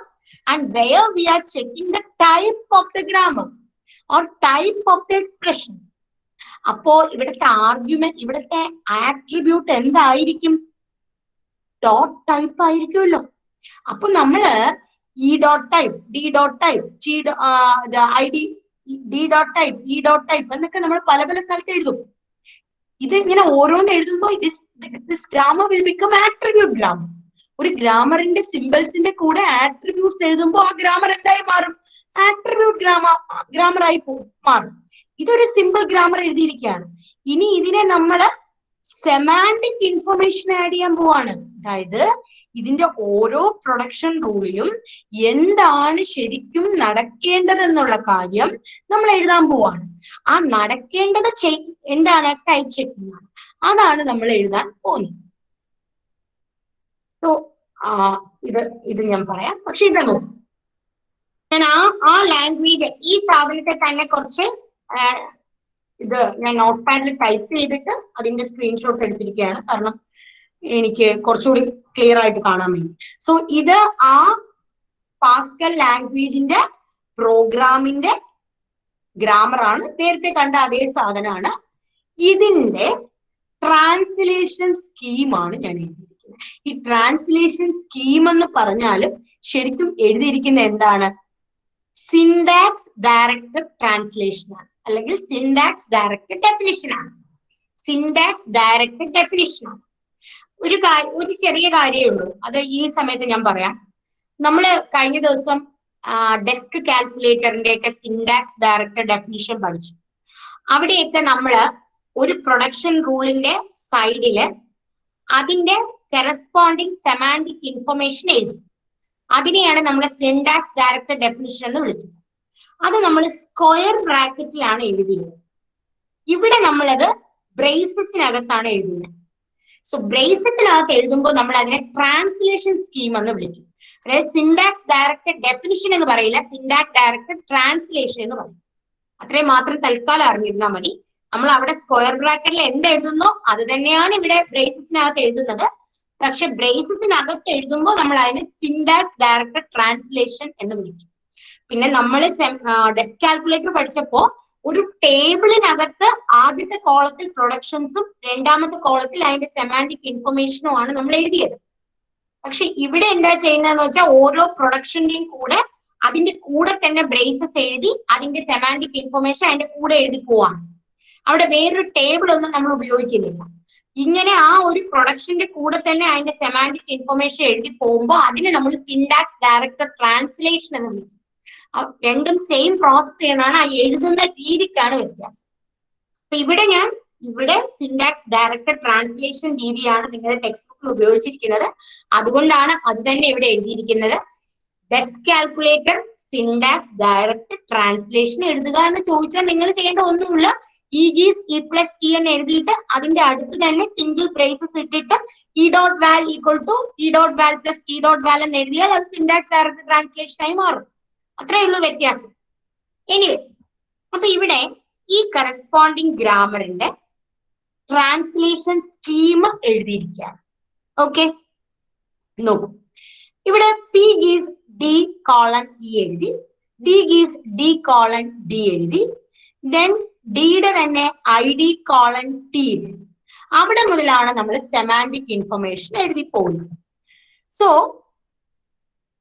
and where we are checking the type of the grammar or type of the expression. അപ്പോ ഇവിടുത്തെ ആർഗ്യുമെന്റ്, ഇവിടുത്തെ ആട്രിബ്യൂട്ട് എന്തായിരിക്കും? ഡോട്ട് ടൈപ്പ് ആയിരിക്കുമല്ലോ. അപ്പൊ നമ്മള് E dot type, D dot type, I D, D dot type, E dot type എന്നൊക്കെ നമ്മൾ പല പല സ്ഥലത്ത് എഴുതും. ഇത് ഇങ്ങനെ ഓരോന്ന് എഴുതുമ്പോൾ this grammar will become attribute grammar. ഒരു ഗ്രാമറിന്റെ സിമ്പിൾസിന്റെ കൂടെ ആട്രിബ്യൂട്ട്സ് എഴുതുമ്പോൾ ആ ഗ്രാമർ എന്തായി മാറും? ആട്രിബ്യൂട്ട് ഗ്രാമർ ആയി മാറും. ഇതൊരു സിമ്പിൾ ഗ്രാമർ എഴുതിയിരിക്കുകയാണ്. ഇനി ഇതിനെ നമ്മൾ സെമാന്റിക് ഇൻഫർമേഷൻ ആഡ് ചെയ്യാൻ പോവാണ്. അതായത് ഇതിന്റെ ഓരോ പ്രൊഡക്ഷൻ റൂളിലും എന്താണ് ശരിക്കും നടക്കേണ്ടതെന്നുള്ള കാര്യം നമ്മൾ എഴുതാൻ പോവാണ്. ആ നടക്കേണ്ടത് എന്താണ്? ടൈപ്പ് ചെക്കിംഗ് ആണ്. അതാണ് നമ്മൾ എഴുതാൻ പോകുന്നത്. സോ ഇത് ഞാൻ പറയാം. പക്ഷെ ഇതോ ഞാൻ ആ ലാംഗ്വേജ്, ഈ സാധനത്തെ തന്നെ കുറച്ച് ഇത് ഞാൻ നോട്ട് പാഡിൽ ടൈപ്പ് ചെയ്തിട്ട് അതിന്റെ സ്ക്രീൻഷോട്ട് എടുത്തിരിക്കുകയാണ്. കാരണം എനിക്ക് കുറച്ചുകൂടി ക്ലിയർ ആയിട്ട് കാണാൻ വേണ്ടി. സോ ഇത് ആ പാസ്കൽ ലാംഗ്വേജിന്റെ പ്രോഗ്രാമിന്റെ ഗ്രാമർ ആണ്. നേരത്തെ കണ്ട അതേ സാധനമാണ്. ഇതിന്റെ ട്രാൻസ്ലേഷൻ സ്കീമാണ് ഞാൻ എഴുതിയിരിക്കുന്നത്. ഈ ട്രാൻസ്ലേഷൻ സ്കീം എന്ന് പറഞ്ഞാലും ശരിക്കും എഴുതിയിരിക്കുന്ന എന്താണ്? സിൻടാക്സ് ഡയറക്റ്റഡ് ട്രാൻസ്ലേഷൻ ആണ്, അല്ലെങ്കിൽ സിൻടാക്സ് ഡയറക്റ്റഡ് ഡെഫിനിഷൻ ആണ്. സിൻടാക്സ് ഡയറക്റ്റഡ് ഡെഫിനിഷൻ ആണ്. ഒരു ചെറിയ കാര്യമേ ഉള്ളൂ, അത് ഈ സമയത്ത് ഞാൻ പറയാം. നമ്മൾ കഴിഞ്ഞ ദിവസം ഡെസ്ക് കാൽക്കുലേറ്ററിന്റെ ഒക്കെ സിൻടാക്സ് ഡയറക്റ്റഡ് ഡെഫിനിഷൻ പഠിച്ചു. അവിടെയൊക്കെ നമ്മൾ ഒരു പ്രൊഡക്ഷൻ റൂളിന്റെ സൈഡില് അതിന്റെ കറസ്പോണ്ടിങ് സെമാൻറ്റിക് ഇൻഫർമേഷൻ എഴുതി. അതിനെയാണ് നമ്മൾ സിൻടാക്സ് ഡയറക്റ്റഡ് ഡെഫിനിഷൻ എന്ന് വിളിച്ചത്. അത് നമ്മൾ സ്ക്വയർ ബ്രാക്കറ്റിലാണ് എഴുതിയത്. ഇവിടെ നമ്മളത് ബ്രേസസിനകത്താണ് എഴുതുന്നത്. സോ ബ്രേസസിനകത്ത് എഴുതുമ്പോൾ നമ്മൾ അതിനെ ട്രാൻസ്ലേഷൻ സ്കീം എന്ന് വിളിക്കും. അതായത് സിൻടാക്സ് ഡയറക്റ്റഡ് ഡെഫിനിഷൻ എന്ന് പറയില്ല, സിൻടാക്സ് ഡയറക്റ്റഡ് ട്രാൻസ്ലേഷൻ എന്ന് പറയും. അത്രയും മാത്രം തൽക്കാലം അറിഞ്ഞിരുന്നാൽ മതി. നമ്മൾ അവിടെ സ്ക്വയർ ബ്രാക്കറ്റിൽ എന്ത് എഴുതുന്നോ അത് തന്നെയാണ് ഇവിടെ ബ്രേസസിനകത്ത് എഴുതുന്നത്. പക്ഷെ ബ്രേസസിനകത്ത് എഴുതുമ്പോൾ നമ്മൾ അതിനെ സിൻടാക്സ് ഡയറക്റ്റഡ് ട്രാൻസ്ലേഷൻ എന്ന് വിളിക്കും. പിന്നെ നമ്മൾ ഡെസ്ക് കാൽക്കുലേറ്റർ പഠിച്ചപ്പോ ഒരു ടേബിളിനകത്ത് ആദ്യത്തെ കോളത്തിൽ പ്രൊഡക്ഷൻസും രണ്ടാമത്തെ കോളത്തിൽ അതിന്റെ സെമാൻറ്റിക് ഇൻഫർമേഷനും ആണ് നമ്മൾ എഴുതിയത്. പക്ഷെ ഇവിടെ എന്താ ചെയ്യുന്നതെന്ന് വെച്ചാൽ ഓരോ പ്രൊഡക്ഷന്റെയും കൂടെ അതിന്റെ കൂടെ തന്നെ ബ്രേസസ് എഴുതി അതിന്റെ സെമാൻറ്റിക് ഇൻഫർമേഷൻ അതിന്റെ കൂടെ എഴുതി പോവാണ്. അവിടെ വേറൊരു ടേബിൾ ഒന്നും നമ്മൾ ഉപയോഗിക്കുന്നില്ല. ഇങ്ങനെ ആ ഒരു പ്രൊഡക്ഷന്റെ കൂടെ തന്നെ അതിന്റെ സെമാൻറ്റിക് ഇൻഫർമേഷൻ എഴുതി പോകുമ്പോൾ അതിനെ നമ്മൾ സിൻടാക്സ് ഡയറക്റ്റഡ് ട്രാൻസ്ലേഷൻ എന്ന് വിളിക്കും. രണ്ടും സെയിം പ്രോസസ് ചെയ്യുന്നതാണ്, ആ എഴുതുന്ന രീതിക്കാണ് വ്യത്യാസം. അപ്പൊ ഇവിടെ സിൻടാക്സ് ഡയറക്റ്റഡ് ട്രാൻസ്ലേഷൻ രീതിയാണ് നിങ്ങളുടെ ടെക്സ്റ്റ് ബുക്കിൽ ഉപയോഗിച്ചിരിക്കുന്നത്. അതുകൊണ്ടാണ് അത് തന്നെ ഇവിടെ എഴുതിയിരിക്കുന്നത്. Desk calculator syntax directed translation എഴുതുക എന്ന് ചോദിച്ചാൽ നിങ്ങൾ ചെയ്യേണ്ട ഒന്നുമില്ല. ഇ ഗീസ് ഇ പ്ലസ് ടി എന്ന് എഴുതിയിട്ട് അതിന്റെ അടുത്ത് തന്നെ സിംഗിൾ ബ്രേസസ് ഇട്ടിട്ട് ഇ ഡോട്ട് വാൽ ഈക്വൽ ടു ഇ ഡോട്ട് വാൽ പ്ലസ് ടി ഡോട്ട് വാൽ എന്ന് എഴുതിയാൽ അത് സിൻടാക്സ് ഡയറക്റ്റഡ് ട്രാൻസ്ലേഷൻ ആയി മാറും. അത്രേ ഉള്ളൂ വ്യത്യാസം. എനിവേ, അപ്പൊ ഇവിടെ ഈ കറസ്പോണ്ടിങ് ഗ്രാമറിന്റെ ട്രാൻസ്ലേഷൻ സ്കീം എഴുതിയിരിക്കുകയാണ്. ഓക്കെ, നോക്കൂ. ഇവിടെ പി ഗീസ് ഡി കോളൻ ഇ എഴുതി, ഡി ഗീസ് ഡി കോളൻ ഡി എഴുതി, ദെൻ ഡിയുടെ തന്നെ ഐ ഡി കോളൻ ടി എഴുതി. അവിടെ മുതലാണ് നമ്മൾ സെമാൻറ്റിക് ഇൻഫർമേഷൻ എഴുതി പോകുന്നത്. സോ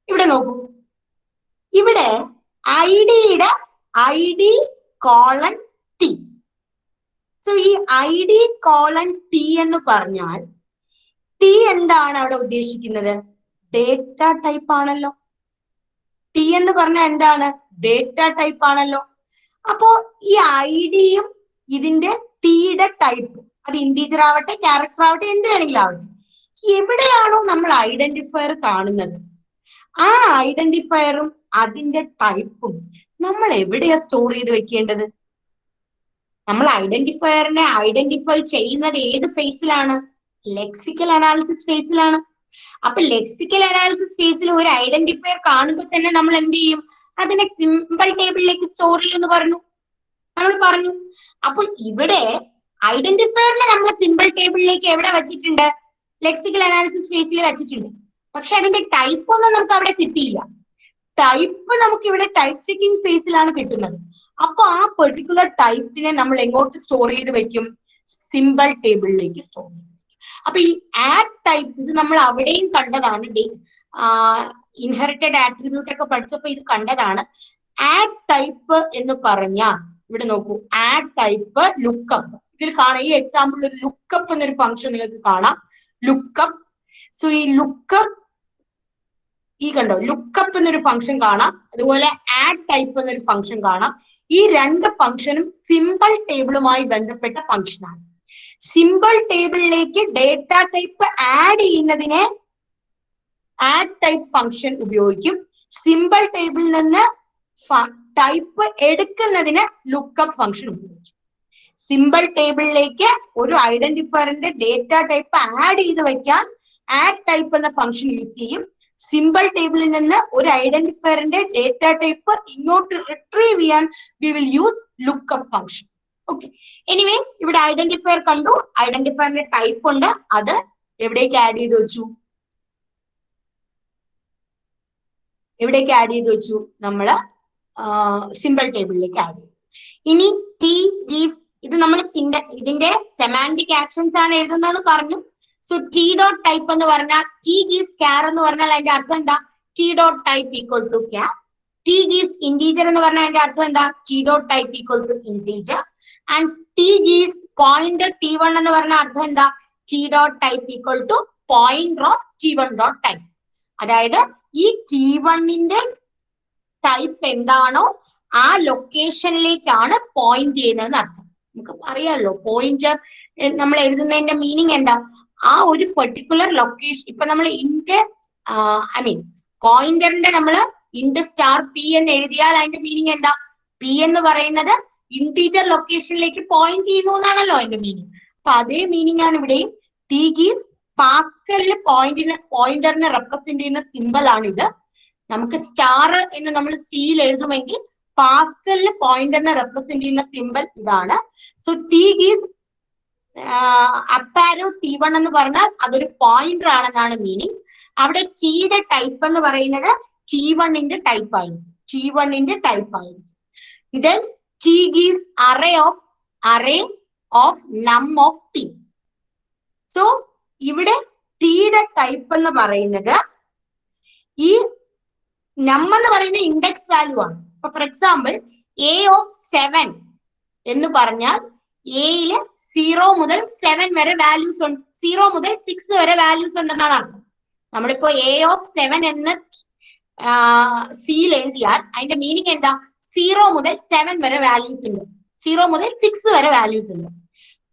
ഇവിടെ നോക്കൂ, ഇവിടെ ഐ ഡിയുടെ I D colon T. So ഈ ഐ ഡി കോളൻ ടി എന്ന് പറഞ്ഞാൽ ടി എന്താണ് അവിടെ ഉദ്ദേശിക്കുന്നത്? ഡേറ്റ ടൈപ്പ് ആണല്ലോ. ടി എന്ന് പറഞ്ഞാൽ എന്താണ്? ഡേറ്റ ടൈപ്പ് ആണല്ലോ. അപ്പോ ഈ ഐ ഡിയും ഇതിന്റെ ടിയുടെ ടൈപ്പ്, അത് ഇന്റീജർ ആവട്ടെ ക്യാരക്ടർ ആവട്ടെ എന്ത് വേണമെങ്കിലും ആവട്ടെ, എവിടെയാണോ നമ്മൾ ഐഡന്റിഫയർ കാണുന്നത് ആ ഐഡന്റിഫയറും അതിന്റെ ടൈപ്പും നമ്മൾ എവിടെയാ സ്റ്റോർ ചെയ്ത് വെക്കേണ്ടത്? നമ്മൾ ഐഡന്റിഫയറിനെ ഐഡന്റിഫൈ ചെയ്യുന്നത് ഏത് ഫേസിലാണ്? Lexical analysis ഫേസിലാണ്. അപ്പൊ ലെക്സിക്കൽ അനാലിസിസ് ഫേസിൽ ഒരു ഐഡന്റിഫയർ കാണുമ്പോൾ തന്നെ നമ്മൾ എന്ത് ചെയ്യും? അതിനെ സിമ്പിൾ ടേബിളിലേക്ക് സ്റ്റോർ ചെയ്യുമെന്ന് നമ്മൾ പറഞ്ഞു. അപ്പൊ ഇവിടെ ഐഡന്റിഫയറിനെ നമ്മൾ സിമ്പിൾ ടേബിളിലേക്ക് എവിടെ വെച്ചിട്ടുണ്ട്? ലെക്സിക്കൽ അനാലിസിസ് ഫേസിൽ വെച്ചിട്ടുണ്ട്. പക്ഷെ അതിന്റെ ടൈപ്പ് ഒന്നും നമുക്ക് അവിടെ കിട്ടിയില്ല. ടൈപ്പ് നമുക്ക് ഇവിടെ ടൈപ്പ് ചെക്കിംഗ് ഫേസിലാണ് കിട്ടുന്നത്. അപ്പൊ ആ പെർട്ടിക്കുലർ ടൈപ്പിനെ നമ്മൾ എങ്ങോട്ട് സ്റ്റോർ ചെയ്ത് വെക്കും? സിമ്പിൾ ടേബിളിലേക്ക് സ്റ്റോർ ചെയ്യും. അപ്പൊ ഈ ആഡ് ടൈപ്പ് ഇത് നമ്മൾ അവിടെയും കണ്ടതാണ്. ഇൻഹെറിറ്റഡ് ആട്രിബ്യൂട്ട് ഒക്കെ പഠിച്ചപ്പോ ഇത് കണ്ടതാണ്. ആഡ് ടൈപ്പ് എന്ന് പറഞ്ഞാൽ ഇവിടെ നോക്കൂ, ആഡ് ടൈപ്പ് ലുക്കപ്പ്. ഇതിൽ കാണാം, ഈ എക്സാമ്പിൾ ഒരു ലുക്കപ്പ് എന്നൊരു ഫംഗ്ഷൻ നിങ്ങൾക്ക് കാണാം. ലുക്കപ്പ്. സോ ഈ ലുക്കപ്പ്, ഈ കണ്ടോ, ലുക്കപ്പ് എന്നൊരു ഫംഗ്ഷൻ കാണാം, അതുപോലെ ആഡ് ടൈപ്പ് എന്നൊരു ഫംഗ്ഷൻ കാണാം. ഈ രണ്ട് ഫംഗ്ഷനും സിമ്പിൾ ടേബിളുമായി ബന്ധപ്പെട്ട ഫംഗ്ഷനാണ്. സിമ്പിൾ ടേബിളിലേക്ക് ഡേറ്റ ടൈപ്പ് ആഡ് ചെയ്യുന്നതിനെ ആഡ് ടൈപ്പ് ഫംഗ്ഷൻ ഉപയോഗിക്കും. സിമ്പിൾ ടേബിളിൽ നിന്ന് ടൈപ്പ് എടുക്കുന്നതിന് ലുക്കപ്പ് ഫംഗ്ഷൻ ഉപയോഗിക്കും. സിമ്പിൾ ടേബിളിലേക്ക് ഒരു ഐഡന്റിഫയറിന്റെ ഡേറ്റ ടൈപ്പ് ആഡ് ചെയ്ത് വെക്കാൻ ആഡ് ടൈപ്പ് എന്ന ഫംഗ്ഷൻ യൂസ് ചെയ്യും. സിമ്പിൾ ടേബിളിൽ നിന്ന് ഒരു ഐഡന്റിഫയറിന്റെ ഡേറ്റ ടൈപ്പ് ഇങ്ങോട്ട് റിട്രീവ് ചെയ്യാൻ we will use lookup function. Okay, anyway ഇവിടെ ഐഡന്റിഫയർ കണ്ടു, ഐഡന്റിഫയറിന്റെ ടൈപ്പ് ഉണ്ട്, അത് എവിടേക്ക് ആഡ് ചെയ്ത് വെച്ചു? എവിടേക്ക് ആഡ് ചെയ്ത് വെച്ചു? നമ്മള് സിമ്പിൾ ടേബിളിലേക്ക് ആഡ് ചെയ്തു. ഇനി ടി ഗീവ്സ്, ഇത് നമ്മൾ ഇതിന്റെ സെമാൻറ്റിക് ആക്ഷൻസ് ആണ് എഴുതുന്നതെന്ന് പറഞ്ഞു. സോ ടി ഡോട്ട് ടൈപ്പ് എന്ന് പറഞ്ഞാൽ ടി ഗീസ് ക്യാർ എന്ന് പറഞ്ഞാൽ അതിന്റെ അർത്ഥം എന്താ? T dot type equal to char. T gives integer എന്ന് പറഞ്ഞാൽ അതിന്റെ അർത്ഥം എന്താ? T dot type equal to integer. And T gives pointer T one എന്ന് പറഞ്ഞ അർത്ഥം എന്താ? T dot type equal to pointer of T one dot type. അതായത് ഈ ടി വണ്ണിന്റെ ടൈപ്പ് എന്താണോ ആ ലൊക്കേഷനിലേക്കാണ് പോയിന്റ് ചെയ്യുന്നതെന്ന് അർത്ഥം. നമുക്ക് അറിയാമല്ലോ പോയിന്റർ നമ്മൾ എഴുതുന്നതിന്റെ മീനിങ് എന്താ? ആ ഒരു പെർട്ടിക്കുലർ ലൊക്കേഷൻ. ഇപ്പൊ നമ്മൾ പോയിന്ററിന്റെ നമ്മൾ ഇൻഡ് സ്റ്റാർ പി എന്ന് എഴുതിയാൽ അതിന്റെ മീനിങ് എന്താ? പി എന്ന് പറയുന്നത് ഇന്റീജർ ലൊക്കേഷനിലേക്ക് പോയിന്റ് ചെയ്യുന്നു എന്നാണല്ലോ അതിന്റെ മീനിങ്. അപ്പൊ അതേ മീനിങ് ആണ് ഇവിടെയും. ടി ഗീസ് പാസ്കലില് പോയിന്ററിനെ റെപ്രസെന്റ് ചെയ്യുന്ന സിമ്പിൾ ആണ് ഇത്. നമുക്ക് സ്റ്റാർ എന്ന് നമ്മൾ സിയിൽ എഴുതുമെങ്കിൽ പാസ്കലില് പോയിന്ററിനെ റെപ്രസെന്റ് ചെയ്യുന്ന സിമ്പിൾ ഇതാണ്. സോ ടി ഗീസ് അപ്പാരോ ടി വൺ എന്ന് പറഞ്ഞാൽ അതൊരു പോയിന്റർ ആണെന്നാണ് മീനിങ്. അവിടെ ടിയുടെ ടൈപ്പ് എന്ന് പറയുന്നത് ടി വണ്ണിന്റെ ടൈപ്പ് ആയിരിക്കും. ടി വണ്ണിന്റെ ടൈപ്പ് ആയിരിക്കും. ഇത് T gives array of num of T. So ഇവിടെ ടിയുടെ ടൈപ്പ് എന്ന് പറയുന്നത് ഈ നം എന്ന് പറയുന്ന ഇൻഡെക്സ് വാല്യൂ ആണ്. ഇപ്പൊ ഫോർ എക്സാമ്പിൾ എ ഓഫ് 7 എന്ന് പറഞ്ഞാൽ എയില് 0 മുതൽ 7 വരെ വാല്യൂസ് ഉണ്ട്, 0 മുതൽ 6 വരെ വാല്യൂസ് ഉണ്ടെന്നാണ് അർത്ഥം. നമ്മളിപ്പോ എ ഓഫ് 7 എന്ന് സിയിൽ എഴുതിയാൽ അതിന്റെ മീനിങ് എന്താ? 0 മുതൽ 7 വരെ വാല്യൂസ് ഉണ്ട്, 0 മുതൽ 6 വരെ വാല്യൂസ് ഉണ്ട്.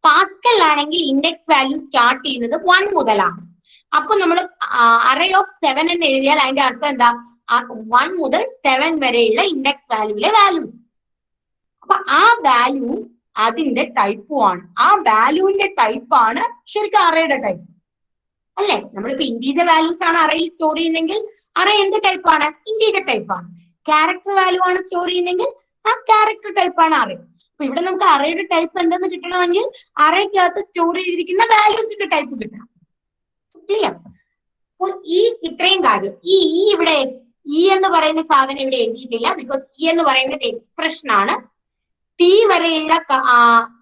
പാസ്കലിലാണെങ്കിൽ ഇൻഡെക്സ് വാല്യൂ സ്റ്റാർട്ട് ചെയ്യുന്നത് 1 മുതലാണ്. അപ്പൊ നമ്മൾ അറേ ഓഫ് 7 എന്ന് എഴുതിയാൽ അതിന്റെ അർത്ഥം എന്താ? 1 മുതൽ 7 വരെയുള്ള ഇൻഡെക്സ് വാല്യൂവിലെ വാല്യൂസ്. അപ്പൊ ആ വാല്യൂ അതിന്റെ ടൈപ്പും ആണ്. ആ വാല്യൂവിന്റെ ടൈപ്പാണ് ശരിക്കും അറേയുടെ ടൈപ്പ് അല്ലേ? നമ്മളിപ്പോ ഇന്റീജർ വാല്യൂസ് ആണ് അറേയിൽ സ്റ്റോർ ചെയ്യുന്നെങ്കിൽ അറേ എന്ത് ടൈപ്പാണ്? ഇന്റീജർ ടൈപ്പാണ്. ക്യാരക്ടർ വാല്യൂ ആണ് സ്റ്റോർ ചെയ്യുന്നെങ്കിൽ ആ ക്യാരക്ടർ ടൈപ്പാണ് അറേ. അപ്പൊ ഇവിടെ നമുക്ക് അറേയുടെ ടൈപ്പ് എന്തെന്ന് കിട്ടണമെങ്കിൽ അറേക്കകത്ത് സ്റ്റോർ ചെയ്തിരിക്കുന്ന വാല്യൂസിന്റെ ടൈപ്പ് കിട്ടണം. ക്ലിയർ? അപ്പോൾ ഈ ഇത്രയും കാര്യം. ഈ ഇവിടെ ഇ എന്ന് പറയുന്ന സാധനം ഇവിടെ എഴുതിയിട്ടില്ല. ബിക്കോസ് ഇ എന്ന് പറയുന്നത് എക്സ്പ്രഷൻ ആണ്. ടി വരെയുള്ള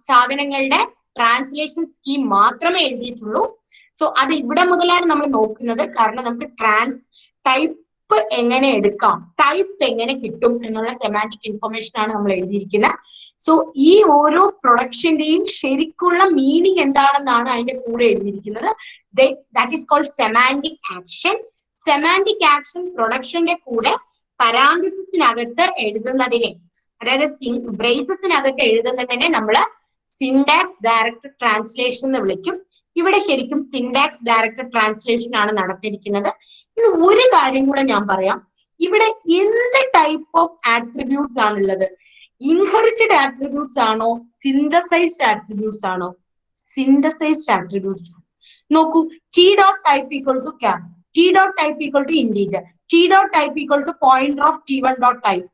സാധനങ്ങളുടെ ട്രാൻസ്ലേഷൻ സ്കീം മാത്രമേ എഴുതിയിട്ടുള്ളൂ. സോ അത് ഇവിടെ മുതലാണ് നമ്മൾ നോക്കുന്നത്. കാരണം നമുക്ക് ടൈപ്പ് എങ്ങനെ എടുക്കാം, ടൈപ്പ് എങ്ങനെ കിട്ടും എന്നുള്ള സെമാന്റിക് ഇൻഫർമേഷൻ ആണ് നമ്മൾ എഴുതിയിരിക്കുന്നത്. സോ ഈ ഓരോ പ്രൊഡക്ഷന്റെയും ശരിക്കുള്ള മീനിങ് എന്താണെന്നാണ് അതിന്റെ കൂടെ എഴുതിയിരിക്കുന്നത്. That is called semantic action. Semantic action പ്രൊഡക്ഷന്റെ കൂടെ പരാന്തസിസിനകത്ത് എഴുതുന്നതിനെ, അതായത് ബ്രേസസിനകത്ത് എഴുതുന്നതിനെ നമ്മൾ സിൻടാക്സ് ഡയറക്റ്റ് ട്രാൻസ്ലേഷൻ എന്ന് വിളിക്കും. ഇവിടെ ശരിക്കും സിൻടാക്സ് ഡയറക്റ്റ് ട്രാൻസ്ലേഷൻ ആണ് നടത്തിയിരിക്കുന്നത്. ഇനി ഒരു കാര്യം കൂടെ ഞാൻ പറയാം. ഇവിടെ എന്ത് ടൈപ്പ് ഓഫ് ആട്രിബ്യൂട്ട്സ് ആണുള്ളത്? ഇൻഹെറിറ്റഡ് ആട്രിബ്യൂട്ട്സ് ആണോ സിന്തസൈസ്ഡ് ആട്രിബ്യൂട്ട്സ് ആണോ? Synthesized attributes. നോക്കൂ, T dot type equal to char, T dot type equal to integer, T dot type equal to pointer of T one dot type,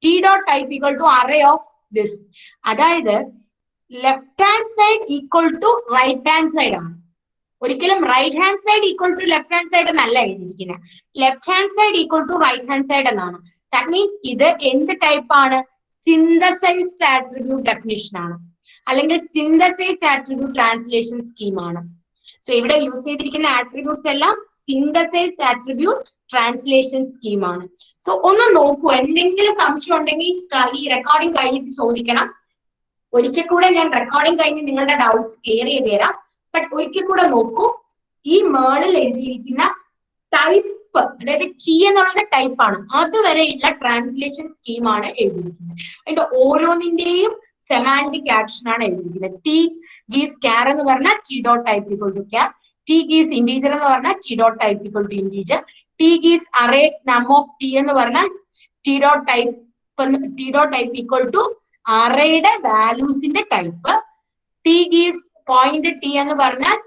T dot type equal to array of this. അതായത് left hand side equal to right hand side ആണ്. ഒരിക്കലും right hand side equal to left hand side എന്നല്ല എഴുതിയിരിക്കുന്നത്. Left hand side equal to right hand side എന്നാണ്. That means ഇത് എന്ത് type ആണ്? Synthesized attribute definition ആണ്, അല്ലെങ്കിൽ സിന്തസൈസ്ഡ് ആട്രിബ്യൂട്ട് ട്രാൻസ്ലേഷൻ സ്കീം ആണ്. സോ ഇവിടെ യൂസ് ചെയ്തിരിക്കുന്ന ആട്രിബ്യൂട്ട്സ് എല്ലാം സിന്തസൈസ്ഡ് ആട്രിബ്യൂട്ട് ട്രാൻസ്ലേഷൻ സ്കീം ആണ്. സോ ഒന്ന് നോക്കൂ, എന്തെങ്കിലും സംശയം ഉണ്ടെങ്കിൽ ഈ റെക്കോർഡിംഗ് കഴിഞ്ഞിട്ട് ചോദിക്കണം. ഒരിക്കൽ കൂടെ ഞാൻ റെക്കോർഡിംഗ് കഴിഞ്ഞ് നിങ്ങളുടെ ഡൗട്ട്സ് ക്ലിയർ ചെയ്ത് തരാം. ബട്ട് ഒരിക്കൽ കൂടെ നോക്കൂ, ഈ മേളിൽ എഴുതിയിരിക്കുന്ന ടൈപ്പ്, അതായത് ടി എന്നുള്ളത് ടൈപ്പ് ആണ്, അതുവരെയുള്ള ട്രാൻസ്ലേഷൻ സ്കീമാണ് എഴുതിയിരിക്കുന്നത്. അതിന്റെ ഓരോന്നിന്റെയും സെമാന്റിക് ആക്ഷൻ ആണ് എഴുതിയിരിക്കുന്നത്. ടി ഗീസ് ക്യാർ എന്ന് പറഞ്ഞാൽ T dot type equal to char, T gives integer എന്ന് പറഞ്ഞാൽ T dot type equal to integer, T gives array num of T എന്ന് പറഞ്ഞാൽ T dot type equal to അറേയുടെ വാല്യൂസിന്റെ type, T gives point T എന്ന് പറഞ്ഞാൽ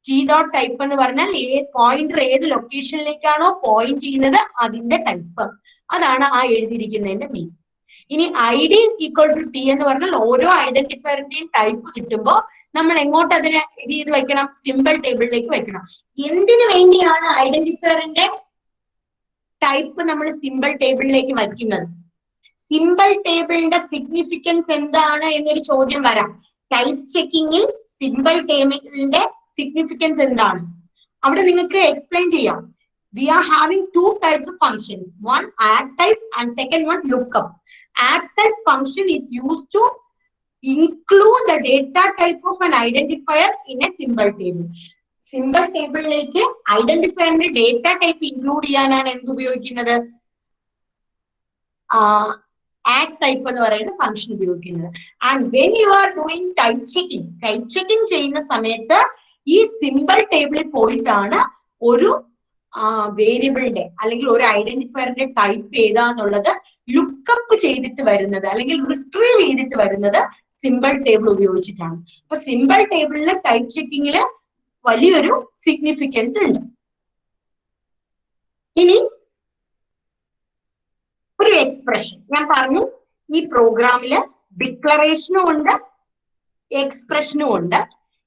T dot type എന്ന് പറഞ്ഞാൽ പോയിന്റർ ഏത് ലൊക്കേഷനിലേക്കാണോ പോയിന്റ് ചെയ്യുന്നത് അതിന്റെ ടൈപ്പ്. അതാണ് ആ എഴുതിയിരിക്കുന്നതിന്റെ മീൻ. ഇനി I D equal to T എന്ന് പറഞ്ഞാൽ ഓരോ ഐഡന്റിഫയറിന്റെയും ടൈപ്പ് കിട്ടുമ്പോൾ നമ്മൾ എങ്ങോട്ട് അതിനെ ഇത് ചെയ്ത് വെക്കണം? സിമ്പിൾ ടേബിളിലേക്ക് വെക്കണം. എന്തിനു വേണ്ടിയാണ് ഐഡന്റിഫയറിന്റെ ടൈപ്പ് നമ്മൾ സിമ്പിൾ ടേബിളിലേക്ക് വയ്ക്കുന്നത്? സിമ്പിൾ ടേബിളിന്റെ സിഗ്നിഫിക്കൻസ് എന്താണ് എന്നൊരു ചോദ്യം വരാം. ടൈപ്പ് ചെക്കിങ്ങിൽ സിമ്പിൾ ടേബിളിന്റെ സിഗ്നിഫിക്കൻസ് എന്താണ്? അവിടെ നിങ്ങൾക്ക് എക്സ്പ്ലെയിൻ ചെയ്യാം. We are having two types of functions, one add type and second one lookup. Add type function is used to include the data type of an identifier in a symbol table. Symbol table like identifier ന്റെ data type include ചെയ്യാനാണ് എന്ത് ഉപയോഗിക്കുന്നത്? Add type എന്ന് പറയുന്ന function ഉപയോഗിക്കുന്നത്. And when you are doing type checking ചെയ്യുന്ന സമയത്ത് ഈ സിമ്പിൾ ടേബിളിൽ പോയിട്ടാണ് ഒരു വേരിയബിളിന്റെ അല്ലെങ്കിൽ ഒരു ഐഡന്റിഫയറിന്റെ ടൈപ്പ് ഏതാന്നുള്ളത് ലുക്കപ്പ് ചെയ്തിട്ട് വരുന്നത് അല്ലെങ്കിൽ റിട്രീവ് ചെയ്തിട്ട് വരുന്നത് സിമ്പിൾ ടേബിൾ ഉപയോഗിച്ചിട്ടാണ്. അപ്പൊ സിമ്പിൾ ടേബിളിലെ ടൈപ്പ് ചെക്കിങ്ങില് വലിയൊരു സിഗ്നിഫിക്കൻസ് ഉണ്ട്. ഇനി ഒരു എക്സ്പ്രഷൻ ഞാൻ പറഞ്ഞു, ഈ പ്രോഗ്രാമില് ഡിക്ലറേഷനും ഉണ്ട് എക്സ്പ്രഷനും ഉണ്ട്.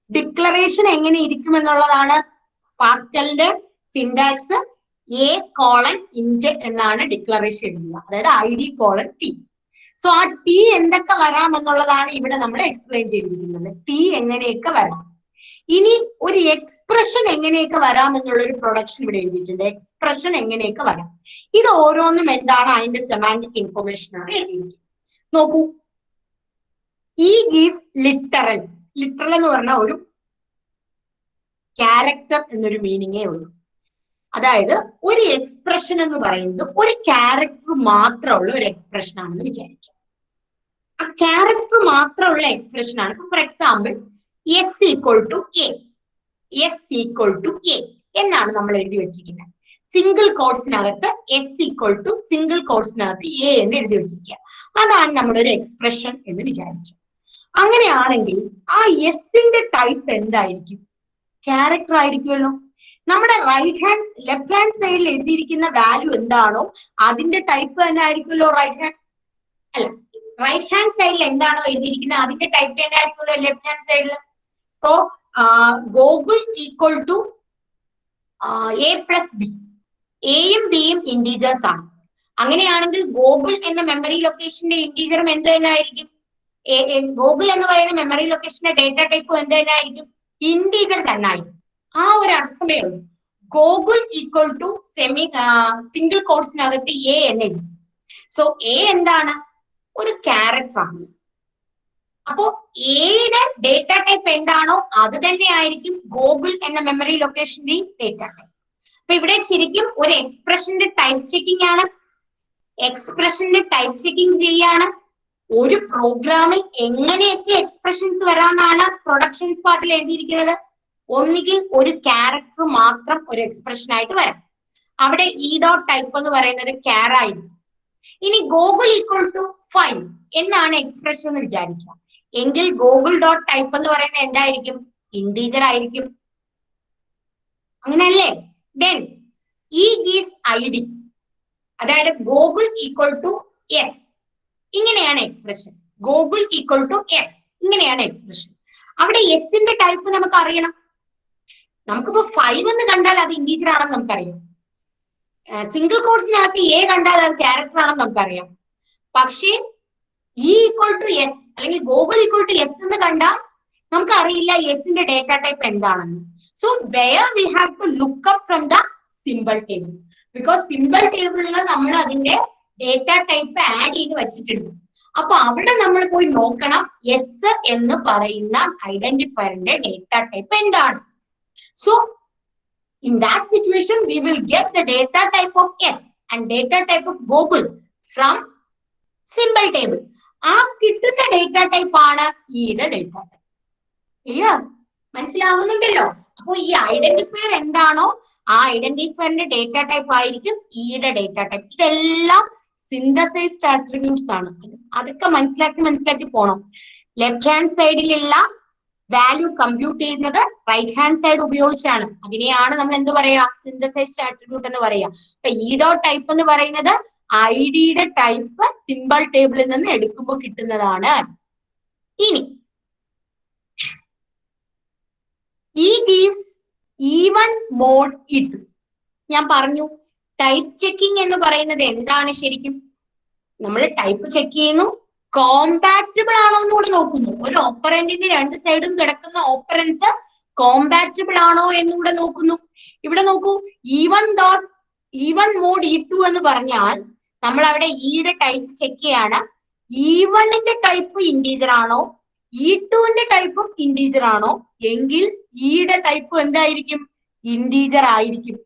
ഡിക്ലറേഷൻ എങ്ങനെ ഇരിക്കും എന്നുള്ളതാണ് പാസ്കലിന്റെ സിൻടാക്സ്. a:*int എന്നാണ് ഡിക്ലറേഷൻ എഴുതുക, അതായത് ID:t. സോ ആ ടി എന്തൊക്കെ വരാം എന്നുള്ളതാണ് ഇവിടെ നമ്മൾ എക്സ്പ്ലെയിൻ ചെയ്തിരിക്കുന്നത്. ടി എങ്ങനെയൊക്കെ വരാം. ഇനി ഒരു എക്സ്പ്രഷൻ എങ്ങനെയൊക്കെ വരാം എന്നുള്ള ഒരു പ്രൊഡക്ഷൻ ഇവിടെ എഴുതിയിട്ടുണ്ട്. എക്സ്പ്രഷൻ എങ്ങനെയൊക്കെ വരാം, ഇത് ഓരോന്നും എന്താണ് അതിന്റെ സെമാന്റിക് ഇൻഫർമേഷൻ ആണ് എഴുതിയിരിക്കുന്നത്. നോക്കൂ, ഈ ഈസ് ലിറ്ററൽ. ലിറ്ററൽ എന്ന് പറഞ്ഞാൽ ഒരു ക്യാരക്ടർ എന്നൊരു മീനിങ്ങേ ഉള്ളൂ. അതായത് ഒരു എക്സ്പ്രഷൻ എന്ന് പറയുന്നത് ഒരു ക്യാരക്ടർ മാത്രമുള്ള ഒരു എക്സ്പ്രഷൻ ആണെന്ന് വിചാരിക്കാം. ആ ക്യാരക്ടർ മാത്രമുള്ള എക്സ്പ്രഷൻ ആണ്. For example S = A, S = A എന്നാണ് നമ്മൾ എഴുതി വെച്ചിരിക്കുന്നത്. സിംഗിൾ കോഡ്സിനകത്ത് S = സിംഗിൾ കോഡ്സിനകത്ത് A എന്ന് എഴുതി വെച്ചിരിക്കുക. അതാണ് നമ്മുടെ ഒരു എക്സ്പ്രഷൻ എന്ന് വിചാരിക്കുക. അങ്ങനെയാണെങ്കിൽ ആ എസിന്റെ ടൈപ്പ് എന്തായിരിക്കും? ക്യാരക്ടർ ആയിരിക്കുമല്ലോ. നമ്മുടെ ലെഫ്റ്റ് ഹാൻഡ് സൈഡിൽ എഴുതിയിരിക്കുന്ന വാല്യൂ എന്താണോ അതിന്റെ ടൈപ്പ് തന്നെ ആയിരിക്കുമല്ലോ റൈറ്റ് ഹാൻഡ് സൈഡിൽ എന്താണോ എഴുതിയിരിക്കുന്നത് അതിന്റെ ടൈപ്പ് തന്നെ ആയിരിക്കുമല്ലോ ലെഫ്റ്റ് ഹാൻഡ് സൈഡിൽ. ഇപ്പോ ഗൂഗിൾ = A+B, എയും ബിയും ഇന്റീജേഴ്സ് ആണ്. അങ്ങനെയാണെങ്കിൽ ഗൂഗിൾ എന്ന മെമ്മറി ലൊക്കേഷന്റെ ഇന്റീജറും എന്ത് തന്നെ ആയിരിക്കും? ഗൂഗിൾ എന്ന് പറയുന്ന മെമ്മറി ലൊക്കേഷന്റെ ഡേറ്റ ടൈപ്പ് എന്ത് തന്നെ ആയിരിക്കും? ഇന്റീജർ തന്നെ ആയിരിക്കും. ആ ഒരു അർത്ഥമേ ഉള്ളൂ. ഗൂഗിൾ = സിംഗിൾ കോഡ്സിനകത്ത് A എന്ന് എഴുതും. സോ A എന്താണ്? ഒരു ക്യാരക്ടർ ആണ്. അപ്പോ എയുടെ ഡേറ്റ ടൈപ്പ് എന്താണോ അത് തന്നെ ആയിരിക്കും ഗൂഗിൾ എന്ന മെമ്മറി ലൊക്കേഷന്റെ ഡേറ്റ ടൈപ്പ്. അപ്പൊ ഇവിടെ ശരിക്കും ഒരു എക്സ്പ്രഷന്റെ ടൈപ്പ് ചെക്കിംഗ് ആണ്. എക്സ്പ്രഷന്റെ ടൈപ്പ് ചെക്കിംഗ് ചെയ്യാണ്. ഒരു പ്രോഗ്രാമിൽ എങ്ങനെയൊക്കെ എക്സ്പ്രഷൻസ് വരാമെന്നാണ് പ്രൊഡക്ഷൻസ് പാർട്ടിൽ എഴുതിയിരിക്കുന്നത്. ഒന്നുകിൽ ഒരു ക്യാരക്ടർ മാത്രം ഒരു എക്സ്പ്രഷൻ ആയിട്ട് വരാം. അവിടെ E.type എന്ന് പറയുന്നത് ക്യാർ ആയിരിക്കും. ഇനി ഗൂഗിൾ = 5 എന്നാണ് എക്സ്പ്രഷൻ എന്ന് വിചാരിക്കുക. എങ്കിൽ Google.type എന്ന് പറയുന്നത് എന്തായിരിക്കും? ഇന്റീജർ ആയിരിക്കും. അങ്ങനല്ലേ? ദെൻ E is ID, അതായത് ഗൂഗിൾ = S. ഇങ്ങനെയാണ് എക്സ്പ്രഷൻ. ഗൂഗിൾ = S ഇങ്ങനെയാണ് എക്സ്പ്രഷൻ. അവിടെ എസിന്റെ ടൈപ്പ് നമുക്ക് അറിയണം. നമുക്കിപ്പോ 5 എന്ന് കണ്ടാൽ അത് ഇന്റീജർ ആണെന്ന് നമുക്കറിയാം. സിംഗിൾ കോഡ്സിനകത്ത് A കണ്ടാൽ അത് ക്യാരക്ടർ ആണെന്ന് നമുക്കറിയാം. പക്ഷേ E = S അല്ലെങ്കിൽ ഗൂഗിൾ = S എന്ന് കണ്ടാൽ നമുക്ക് അറിയില്ല എസിന്റെ ഡേറ്റ ടൈപ്പ് എന്താണെന്ന്. So where we have to look up from the symbol table, because symbol ടേബിളിൽ നമ്മൾ അതിന്റെ ഡേറ്റ ടൈപ്പ് ആഡ് ചെയ്ത് വെച്ചിട്ടുണ്ട്. അപ്പൊ അവിടെ നമ്മൾ പോയി നോക്കണം എസ് എന്ന് പറയുന്ന ഐഡന്റിഫയറിന്റെ ഡേറ്റ ടൈപ്പ് എന്താണ്. So in that situation we will get the data type of S and data type of Google from symbol table. ആ കിട്ടുന്ന ഡേറ്റ ടൈപ്പ് ആണ് ഈയുടെ ഡേറ്റ ടൈപ്പ്. ക്ലിയർ? മനസ്സിലാവുന്നുണ്ടല്ലോ? അപ്പൊ ഈ ഐഡന്റിഫയർ എന്താണോ ആ ഐഡന്റിഫയറിന്റെ ഡേറ്റ ടൈപ്പ് ആയിരിക്കും ഈയുടെ ഡേറ്റ ടൈപ്പ്. ഇതെല്ലാം സിന്തസൈസ്ഡ് ആട്രിബ്യൂട്ട്സ് ആണ്. അതൊക്കെ മനസ്സിലാക്കി പോണം. ലെഫ്റ്റ് ഹാൻഡ് സൈഡിലുള്ള വാല്യൂ കമ്പ്യൂട്ട് ചെയ്യുന്നത് റൈറ്റ് ഹാൻഡ് സൈഡ് ഉപയോഗിച്ചാണ്. അതിനെയാണ് നമ്മൾ എന്ത് പറയാ? സിന്തസൈസ്ഡ് ആട്രിബ്യൂട്ട് എന്ന് പറയാ. അപ്പൊ E.type എന്ന് പറയുന്നത് ഐഡിയുടെ ടൈപ്പ് സിമ്പിൾ ടേബിളിൽ നിന്ന് എടുക്കുമ്പോൾ കിട്ടുന്നതാണ്. ഇനി E gives even mode it. ഞാൻ പറഞ്ഞു ടൈപ്പ് ചെക്കിംഗ് എന്ന് പറയുന്നത് എന്താണ് ശരിക്കും? നമ്മൾ ടൈപ്പ് ചെക്ക് ചെയ്യുന്നു, കോമ്പാക്റ്റബിൾ ആണോ എന്ന് കൂടി നോക്കുന്നു. ഒരു ഓപ്പറന്റിന്റെ രണ്ട് സൈഡും കിടക്കുന്ന ഓപ്പറൻസ് കോമ്പാറ്റബിൾ ആണോ എന്നുകൂടെ നോക്കുന്നു. ഇവിടെ നോക്കൂ, E1 മോഡ് E2 എന്ന് പറഞ്ഞാൽ നമ്മൾ അവിടെ ഇയുടെ ടൈപ്പ് ചെക്ക് ചെയ്യാണ്. E1ന്റെ ടൈപ്പ് ഇന്റീജർ ആണോ, E2ന്റെ ടൈപ്പും ഇന്റീജർ ആണോ എങ്കിൽ ഇയുടെ ടൈപ്പ് എന്തായിരിക്കും? ഇന്റീജർ ആയിരിക്കും.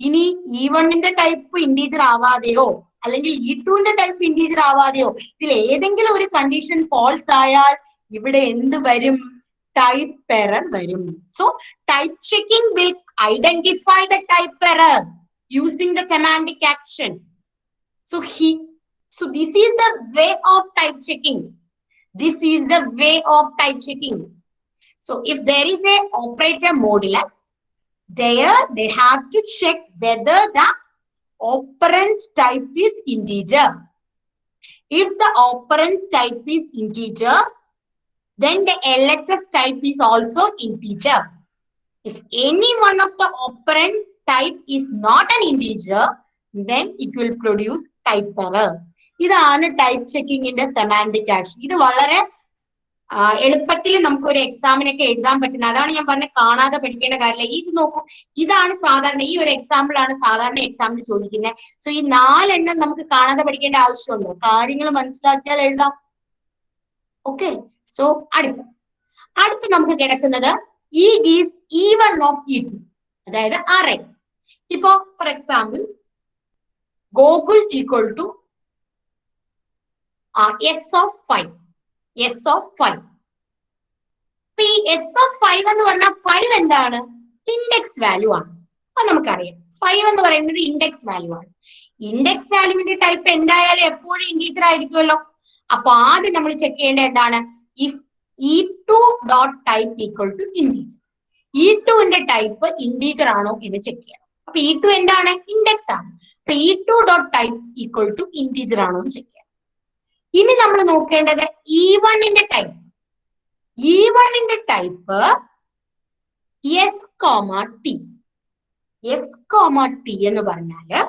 ഇനി E1ന്റെ ടൈപ്പ് ഇന്റീജർ ആവാതെയോ അല്ലെങ്കിൽ E2ന്റെ ടൈപ്പ് ഇന്റീജർ ആവാതെയോ ഇതിൽ ഏതെങ്കിലും ഒരു കണ്ടീഷൻ ഫോൾസ് ആയാൽ ഇവിടെ എന്ത് വരും? ടൈപ്പ് എറർ വരും. So type checking will identify the type error using the semantic action. So this is the way of type checking. This is the way of type checking. So if there is a operator modulus, there they have to check whether the operand's type is integer. If the operand's type is integer, then the LHS type is also integer. If any one of the operand type is not an integer, then it will produce type error. ഇതാണ് type ചെക്കിങ്ങിന്റെ semantic action. ഇത് വളരെ എളുപ്പത്തിൽ നമുക്ക് ഒരു എക്സാമിനൊക്കെ എഴുതാൻ പറ്റുന്ന, അതാണ് ഞാൻ പറഞ്ഞത് കാണാതെ പഠിക്കേണ്ട കാര്യമില്ല. ഇത് നോക്കൂ, ഇതാണ് സാധാരണ, ഈ ഒരു എക്സാമ്പിൾ ആണ് സാധാരണ എക്സാമിന് ചോദിക്കുന്നത്. സോ ഈ 4 എണ്ണം നമുക്ക് കാണാതെ പഠിക്കേണ്ട ആവശ്യമുണ്ടോ? കാര്യങ്ങൾ മനസ്സിലാക്കിയാൽ എഴുതാം. ഓക്കെ, സോ അടുത്ത് നമുക്ക് കിടക്കുന്നത് E is E1 of E2, അതായത് array. ഇപ്പോ for example Gokul equal to S of 5. ഇപ്പൊ ഈ S of 5 എന്ന് പറഞ്ഞാൽ 5 എന്താണ്? ഇൻഡെക്സ് വാല്യൂ ആണ്. അപ്പൊ നമുക്കറിയാം 5 എന്ന് പറയുന്നത് ഇൻഡെക്സ് വാല്യൂ ആണ്. ഇൻഡെക്സ് വാല്യൂവിന്റെ ടൈപ്പ് എന്തായാലും എപ്പോഴും ഇന്റീജർ ആയിരിക്കുമല്ലോ. അപ്പൊ ആദ്യം നമ്മൾ ചെക്ക് ചെയ്യേണ്ടത് എന്താണ്? If E2 dot type equal to integer, E2ന്റെ ടൈപ്പ് ഇന്റീജർ ആണോ എന്ന് ചെക്ക് ചെയ്യണം. അപ്പൊ E2 എന്താണ്? ഇൻഡെക്സ് ആണ്. അപ്പൊ E2 dot type equal to integer ആണോ എന്ന് ചെക്ക് ചെയ്യണം. ഇനി നമ്മൾ നോക്കേണ്ടത് E1ന്റെ ടൈപ്പ്. E1ന്റെ type S, T. S, T എന്ന് പറഞ്ഞാല്